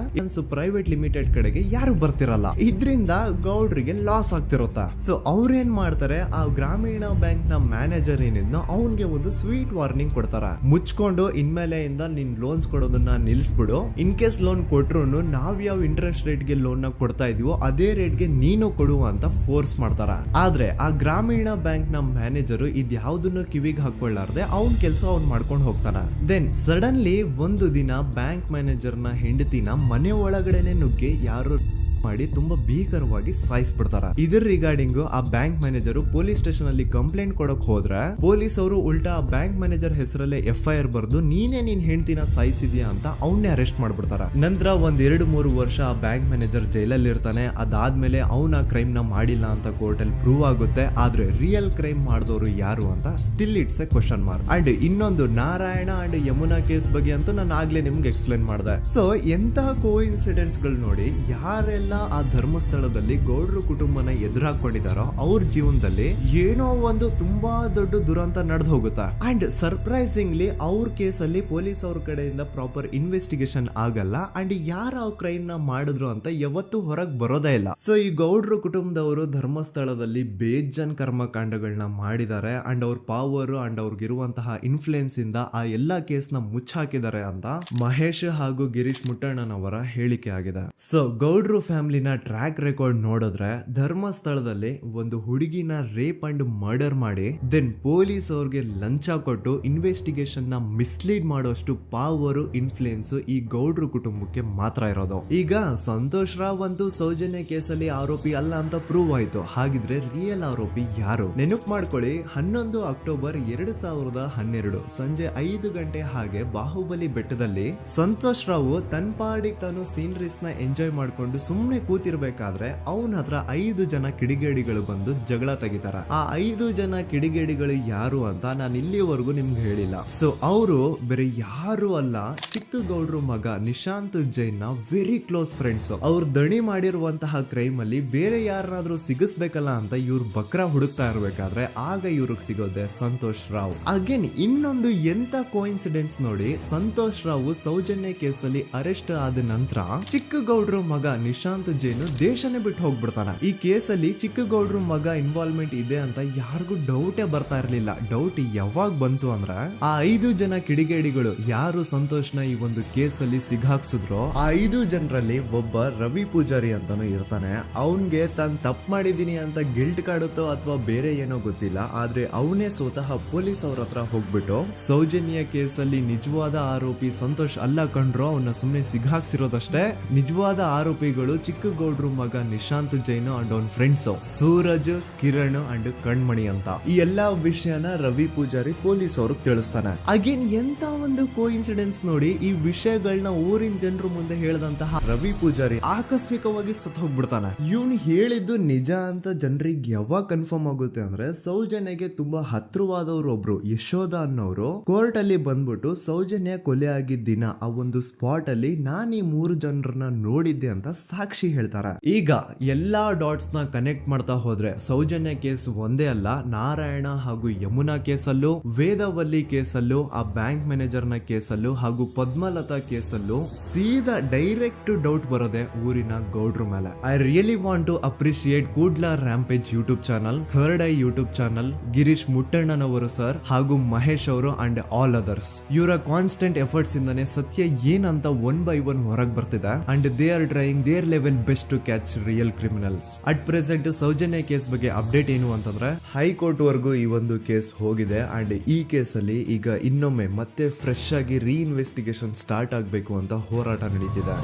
ಪ್ರೈವೇಟ್ ಲಿಮಿಟೆಡ್ ಕಡೆಗೆ ಯಾರು ಬರ್ತಿರಲ್ಲ. ಇದರಿಂದ ಗೌಡ್ರಿಗೆ ಲಾಸ್ ಆಗ್ತಿರುತ್ತಾ. ಸೊ ಅವ್ರೇನ್ ಮಾಡ್ತಾರೆ, ಆ ಗ್ರಾಮೀಣ ಬ್ಯಾಂಕ್ ನ ಮ್ಯಾನೇಜರ್ ಏನಿದ್ನೋ ಅವನ್ಗೆ ಒಂದು ಸ್ವೀಟ್ ವಾರ್ನಿಂಗ್ ಕೊಡ್ತಾರ, ಮುಚ್ಕೊಂಡು ಇನ್ಮೇಲೆಯಿಂದ ನಿನ್ ಲೋನ್ಸ್ ಕೊಡೋದನ್ನ ನಿಲ್ಸ್ಬಿಡು. ಇನ್ ಕೇಸ್ ಲೋನ್ ಕೊಟ್ರು ನಾವ್ ಯಾವ ಇಂಟ್ರೆಸ್ಟ್ ರೇಟ್ ಗೆ ಲೋನ್ ನ ಕೊಡ್ತಾ ಇದೀವೋ ಅದೇ ರೇಟ್ ಗೆ ನೀನು ಕೊಡುವ ಅಂತ ಫೋರ್ಸ್ ಮಾಡ್ತಾರ. ಆದ್ರೆ ಆ ಗ್ರಾಮೀಣ ಬ್ಯಾಂಕ್ ನ ಮ್ಯಾನೇಜರ್ ಇದ್ಯಾವುದನ್ನು ಕಿವಿಗೆ ಹಾಕೊಳ್ಳಾರ್ದೆ ಅವನ್ ಕೆಲಸ ಅವ್ನ್ ಮಾಡ್ಕೊಂಡು ಹೋಗ್ತಾನ. ದೆನ್ ಸಡನ್ಲಿ ಒಂದು ದಿನ ಬ್ಯಾಂಕ್ ಮ್ಯಾನೇಜರ್ ನ ಹೆಂಡತಿನ ಮನೆ ಒಳಗಡೆನೆ ನುಗ್ಗಿ ಯಾರು ಮಾಡಿ ತುಂಬಾ ಭೀಕರವಾಗಿ ಸಾಯಿಸ್ಬಿಡ್ತಾರ. ಇದರ ರಿಗಾರ್ಡಿಂಗ್ ಆ ಬ್ಯಾಂಕ್ ಮ್ಯಾನೇಜರ್ ಪೊಲೀಸ್ ಸ್ಟೇಷನ್ ಅಲ್ಲಿ ಕಂಪ್ಲೇಂಟ್ ಕೊಡಕ್ ಹೋದ್ರೆ ಪೊಲೀಸ್ ಅವರು ಉಲ್ಟಾ ಆ ಬ್ಯಾಂಕ್ ಮ್ಯಾನೇಜರ್ ಹೆಸರಲ್ಲೇ FIR ಬರ್ದು ನೀನೇ ನಿನ್ ಹೆಂಡತಿನ ಸಾಯಿಸಿದ್ಯಾ ಅಂತ ಅವನ್ನೇ ಅರೆಸ್ಟ್ ಮಾಡ್ಬಿಡ್ತಾರ. ನಂತರ 1-2-3 ವರ್ಷ ಆ ಬ್ಯಾಂಕ್ ಮ್ಯಾನೇಜರ್ ಜೈಲಲ್ಲಿ ಇರ್ತಾನೆ. ಅದಾದ್ಮೇಲೆ ಅವನ ಕ್ರೈಮ್ ನ ಮಾಡಿಲ್ಲ ಅಂತ ಕೋರ್ಟ್ ಅಲ್ಲಿ ಪ್ರೂವ್ ಆಗುತ್ತೆ. ಆದ್ರೆ ರಿಯಲ್ ಕ್ರೈಮ್ ಮಾಡಿದವರು ಯಾರು ಅಂತ still it's A question mark. And ಇನ್ನೊಂದು ನಾರಾಯಣ ಅಂಡ್ ಯಮುನಾ ಕೇಸ್ ಬಗ್ಗೆ ಅಂತೂ ನಾನು ಆಗ್ಲೇ ನಿಮ್ಗೆ ಎಕ್ಸ್ಪ್ಲೇನ್ ಮಾಡಿದೆ. ಸೊ ಎಂತಹ ಕೋ ಇನ್ಸಿಡೆಂಟ್ಸ್ ಗಳು ನೋಡಿ, ಯಾರೆಲ್ಲ ಆ ಧರ್ಮಸ್ಥಳದಲ್ಲಿ ಗೌಡ್ರು ಕುಟುಂಬನ ಎದುರಾಕೊಂಡಿದಾರೋ ಅವ್ರ ಜೀವನದಲ್ಲಿ ಏನೋ ಒಂದು ತುಂಬಾ ದೊಡ್ಡ ದುರಂತ ನಡೆದು ಹೋಗುತ್ತಾ. ಅಂಡ್ ಸರ್ಪ್ರೈಸಿಂಗ್ಲಿ ಅವ್ರ ಕೇಸಲ್ಲಿ ಪೊಲೀಸ್ ಅವ್ರ ಕಡೆಯಿಂದ ಪ್ರಾಪರ್ ಇನ್ವೆಸ್ಟಿಗೇಷನ್ ಆಗಲ್ಲ. ಅಂಡ್ ಯಾರ ಕ್ರೈಮ್ ನ ಮಾಡಿದ್ರು ಅಂತ ಯಾವತ್ತೂ ಹೊರಗೆ ಬರೋದೇ ಇಲ್ಲ. ಸೊ ಈ ಗೌಡ್ರು ಕುಟುಂಬದವರು ಧರ್ಮಸ್ಥಳದಲ್ಲಿ ಬೇಜನ್ ಕರ್ಮಕಾಂಡಗಳನ್ನ ಮಾಡಿದ್ದಾರೆ. ಅಂಡ್ ಅವ್ರ ಪವರ್ ಅಂಡ್ ಅವ್ರಿಗಿರುವಂತಹ ಇನ್ಫ್ಲೂಯೆನ್ಸ್ ಇಂದ ಆ ಎಲ್ಲಾ ಕೇಸ್ ನ ಮುಚ್ಚಾಕಿದ್ದಾರೆ ಅಂತ ಮಹೇಶ್ ಹಾಗೂ ಗಿರೀಶ್ ಮುಟ್ಟಣ್ಣನವರ ಹೇಳಿಕೆ ಆಗಿದೆ. ಸೊ ಗೌಡ್ರು ಫ್ಯಾಮಿಲಿನ ಟ್ರ್ಯಾಕ್ ರೆಕಾರ್ಡ್ ನೋಡಿದ್ರೆ ಧರ್ಮಸ್ಥಳದಲ್ಲಿ ಒಂದು ಹುಡುಗಿನ ರೇಪ್ ಅಂಡ್ ಮರ್ಡರ್ ಮಾಡಿ ದೆನ್ ಪೊಲೀಸ್ ಅವ್ರಿಗೆ ಲಂಚ ಕೊಟ್ಟು ಇನ್ವೆಸ್ಟಿಗೇಷನ್ ನ ಮಿಸ್ಲೀಡ್ ಮಾಡೋಷ್ಟು ಪವರ್ ಇನ್ಫ್ಲೂಯೆನ್ಸ್ ಈ ಗೌಡ್ರು ಕುಟುಂಬಕ್ಕೆ ಮಾತ್ರ ಇರೋದು. ಈಗ ಸಂತೋಷ್ ರಾವ್ ಅಂತೂ ಸೌಜನ್ಯ ಕೇಸಲ್ಲಿ ಆರೋಪಿ ಅಲ್ಲ ಅಂತ ಪ್ರೂವ್ ಆಯ್ತು. ಹಾಗಿದ್ರೆ ರಿಯಲ್ ಆರೋಪಿ ಯಾರು? ನೆನಪು ಮಾಡ್ಕೊಳ್ಳಿ, 11 ಅಕ್ಟೋಬರ್ 2012 ಸಂಜೆ 5 ಗಂಟೆ ಹಾಗೆ ಬಾಹುಬಲಿ ಬೆಟ್ಟದಲ್ಲಿ ಸಂತೋಷ್ ರಾವ್ ತನ್ನ ಪಾಡಿಗೆ ತಾನು ಸೀನರೀಸ್ ನ ಎಂಜಾಯ್ ಮಾಡ್ಕೊಂಡು ಸುಮ್ನೆ ಕೂತಿರ್ಬೇಕಾದ್ರೆ ಅವನ ಹತ್ರ 5 ಜನ ಕಿಡಿಗೇಡಿಗಳು ಬಂದು ಜಗಳ ತೆಗಿತಾರ. ಆ 5 ಜನ ಕಿಡಿಗೇಡಿಗಳು ಯಾರು ಅಂತ ನಾನು ಇಲ್ಲಿವರೆಗೂ ನಿಮ್ಗೆ ಹೇಳಿಲ್ಲ. ಸೊ ಅವರು ಬೇರೆ ಯಾರು ಅಲ್ಲ, ಚಿಕ್ಕ ಗೌಡ್ರು ಮಗ ನಿಶಾಂತ್ ಜೈನ್ ನ ವೆರಿ ಕ್ಲೋಸ್ ಫ್ರೆಂಡ್ಸ್. ಅವ್ರು ದಣಿ ಮಾಡಿರುವಂತಹ ಕ್ರೈಮ್ ಅಲ್ಲಿ ಬೇರೆ ಯಾರನ್ನಾದ್ರೂ ಸಿಗಿಸ್ಬೇಕಲ್ಲ ಅಂತ ಇವ್ರು ಬಕ್ರ ಹುಡುಕ್ತಾ ಇರ್ಬೇಕಾದ್ರೆ ಆಗ ಇವ್ರಿಗೆ ಸಿಗೋದೆ ಸಂತೋಷ್ ರಾವ್. ಅಗೇನ್ ಇನ್ನೊಂದು ಎಂತ ಕೋಇನ್ಸಿಡೆನ್ಸ್ ನೋಡಿ, ಸಂತೋಷ್ ರಾವ್ ಸೌಜನ್ಯ ಕೇಸಲ್ಲಿ ಅರೆಸ್ಟ್ ಆದ ನಂತರ ಚಿಕ್ಕ ಗೌಡ್ರು ಮಗ ನಿಶಾಂತ್ ಜೈನ್ ದೇಶನೇ ಬಿಟ್ಟು ಹೋಗ್ಬಿಡ್ತಾನೆ. ಈ ಕೇಸಲ್ಲಿ ಚಿಕ್ಕ ಗೌಡ್ರು ಮಗ ಇನ್ವಾಲ್ವ್ಮೆಂಟ್ ಇದೆ ಅಂತ ಯಾರಿಗೂ ಡೌಟೇ ಬರ್ತಾ ಇರ್ಲಿಲ್ಲ. ಡೌಟ್ ಯಾವಾಗ ಬಂತು ಅಂದ್ರೆ ಆ 5 ಜನ ಕಿಡಿಗೇಡಿಗಳು ಯಾರು ಸಂತೋಷ್ನ ಈ ಒಂದು ಕೇಸಲ್ಲಿ ಸಿಗಾಕ್ಸಿದ್ರು ಆ 5 ಜನರಲ್ಲಿ ಒಬ್ಬ ರವಿ ಪೂಜಾರಿ ಅಂತಾನು ಇರ್ತಾನೆ. ಅವನ್ಗೆ ತಾನು ತಪ್ಪು ಮಾಡಿದೀನಿ ಅಂತ ಗಿಲ್ಟ್ ಕಾಡುತ್ತೋ ಅಥವಾ ಬೇರೆ ಏನೋ ಗೊತ್ತಿಲ್ಲ, ಆದ್ರೆ ಅವನೇ ಸ್ವತಃ ಪೊಲೀಸ್ ಅವ್ರ ಹತ್ರ ಹೋಗ್ಬಿಟ್ಟು ಸೌಜನ್ಯ ಕೇಸಲ್ಲಿ ನಿಜವಾದ ಆರೋಪಿ ಸಂತೋಷ್ ಅಲ್ಲ ಕಂಡ್ರು, ಅವನ್ನ ಸುಮ್ನೆ ಸಿಗಾಕ್ಸಿರೋದಷ್ಟೇ, ನಿಜವಾದ ಆರೋಪಿಗಳು ಚಿಕ್ಕ ಗೌಡ್ರು ಮಗ ನಿಶಾಂತ್ ಜೈನ್ ಅಂಡ್ ಅವನ್ ಫ್ರೆಂಡ್ಸ್ ಸೂರಜ್, ಕಿರಣ್ ಅಂಡ್ ಕಣ್ಮಣಿ ಅಂತ. ಈ ಎಲ್ಲಾ ವಿಷಯನ ರವಿ ಪೂಜಾರಿ ಪೊಲೀಸ್ ಅವ್ರಿಗೆ ತಿಳಿಸ್ತಾನೆ. ಅಗೇನ್ ಎಂತ ಒಂದು ಕೋಇನ್ಸಿಡೆನ್ಸ್ ನೋಡಿ, ಈ ವಿಷಯಗಳನ್ನ ಊರಿನ ಜನರು ಮುಂದೆ ಹೇಳಿದಂತಹ ರವಿ ಪೂಜಾರಿ ಆಕಸ್ಮಿಕವಾಗಿ ಸತ್ ಹೋಗ್ಬಿಡ್ತಾನೆ. ಇವನು ಹೇಳಿದ್ದು ನಿಜ ಅಂತ ಜನರಿಗೆ ಯಾವಾಗ ಕನ್ಫರ್ಮ್ ಆಗುತ್ತೆ ಅಂದ್ರೆ ಸೌಜನ್ಯಗೆ ತುಂಬಾ ಹತ್ರವಾದವ್ರು ಒಬ್ರು ಯಶೋಧ ಅನ್ನೋರು ಕೋರ್ಟ್ ಅಲ್ಲಿ ಬಂದ್ಬಿಟ್ಟು ಸೌಜನ್ಯ ಕೊಲೆ ಆಗಿದ್ದ ದಿನ ಆ ಒಂದು ಸ್ಪಾಟ್ ಅಲ್ಲಿ ನಾನು ಈ 3 ಜನರನ್ನ ನೋಡಿದ್ದೆ ಅಂತ ಸಾಕ್ಷಿ ಹೇಳ್ತಾರೆ. ಈಗ ಎಲ್ಲಾ ಡಾಟ್ಸ್ ನ ಕನೆಕ್ಟ್ ಮಾಡ್ತಾ ಹೋದ್ರೆ ಸೌಜನ್ಯ ಕೇಸ್ ಒಂದೇ ಅಲ್ಲ, ನಾರಾಯಣ ಹಾಗೂ ಯಮುನಾ ಕೇಸಲ್ಲೂ, ವೇದವಲ್ಲಿ ಕೇಸಲ್ಲೂ, ಆ ಬ್ಯಾಂಕ್ ಮ್ಯಾನೇಜರ್ ನ ಕೇಸಲ್ಲೂ ಹಾಗೂ ಪದ್ಮಲತಾ ಕೇಸಲ್ಲೂ ಸೀದಾ ಡೈರೆಕ್ಟ್ ಡೌಟ್ ಬರೋದೆ ಊರಿನ ಗೌಡ್ರ ಮೇಲೆ. I really want to appreciate Kudla rampage YouTube channel, third eye YouTube channel, Girish ಮುಟ್ಟಣ್ಣನವರು ಸರ್ ಹಾಗೂ ಮಹೇಶ್ ಅವರು ಅಂಡ್ ಆಲ್ ಅದರ್ಸ್. ಇವರ ಕಾನ್ಸ್ಟೆಂಟ್ ಎಫರ್ಟ್ಸ್ ಇಂದಾನೆ ಸತ್ಯ ಏನಂತ 1 by 1 ಹೊರಗೆ ಬರ್ತಿದೆ and they are trying their level best to catch real criminals. At present Soujanya case ಬಗ್ಗೆ ಅಪ್ಡೇಟ್ ಏನು ಅಂತಂದ್ರೆ ಹೈಕೋರ್ಟ್ ವರೆಗೂ ಈ ಒಂದು ಕೇಸ್ ಹೋಗಿದೆ ಅಂಡ್ ಈ ಕೇಸಲ್ಲಿ ಈಗ ಇನ್ನೊಮ್ಮೆ ಮತ್ತೆ ಫ್ರೆಶ್ ಆಗಿ ರೀಇನ್ವೆಸ್ಟಿಗೇಷನ್ ಸ್ಟಾರ್ಟ್ ಆಗಬೇಕು ಅಂತ ಹೋರಾಟ ನಡೀತಿದೆ.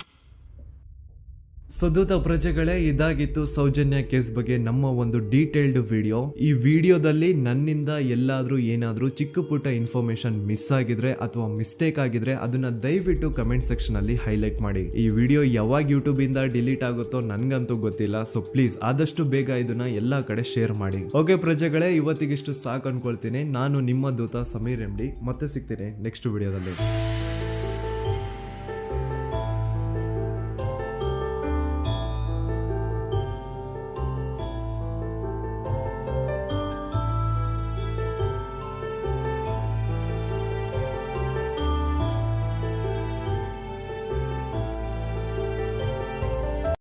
ಸೊ ದೂತ ಪ್ರಜೆಗಳೇ, ಇದಾಗಿತ್ತು ಸೌಜನ್ಯ ಕೇಸ್ ಬಗ್ಗೆ ನಮ್ಮ ಒಂದು ಡೀಟೇಲ್ಡ್ ವಿಡಿಯೋ. ಈ ವಿಡಿಯೋದಲ್ಲಿ ನನ್ನಿಂದ ಎಲ್ಲಾದ್ರೂ ಏನಾದ್ರೂ ಚಿಕ್ಕ ಪುಟ್ಟ ಇನ್ಫಾರ್ಮೇಶನ್ ಮಿಸ್ ಆಗಿದ್ರೆ ಅಥವಾ ಮಿಸ್ಟೇಕ್ ಆಗಿದ್ರೆ ಅದನ್ನ ದಯವಿಟ್ಟು ಕಮೆಂಟ್ ಸೆಕ್ಷನ್ ಅಲ್ಲಿ ಹೈಲೈಟ್ ಮಾಡಿ. ಈ ವಿಡಿಯೋ ಯಾವಾಗ ಯೂಟ್ಯೂಬ್ ಇಂದ ಡಿಲೀಟ್ ಆಗುತ್ತೋ ನನ್ಗಂತೂ ಗೊತ್ತಿಲ್ಲ. ಸೊ ಪ್ಲೀಸ್ ಆದಷ್ಟು ಬೇಗ ಇದನ್ನ ಎಲ್ಲಾ ಕಡೆ ಶೇರ್ ಮಾಡಿ. ಓಕೆ ಪ್ರಜೆಗಳೇ, ಇವತ್ತಿಗಿಷ್ಟು ಸಾಕು ಅನ್ಕೊಳ್ತೀನಿ. ನಾನು ನಿಮ್ಮ ದೂತ ಸಮೀರ್ MD. ಮತ್ತೆ ಸಿಗ್ತೀನಿ ನೆಕ್ಸ್ಟ್ ವಿಡಿಯೋದಲ್ಲಿ.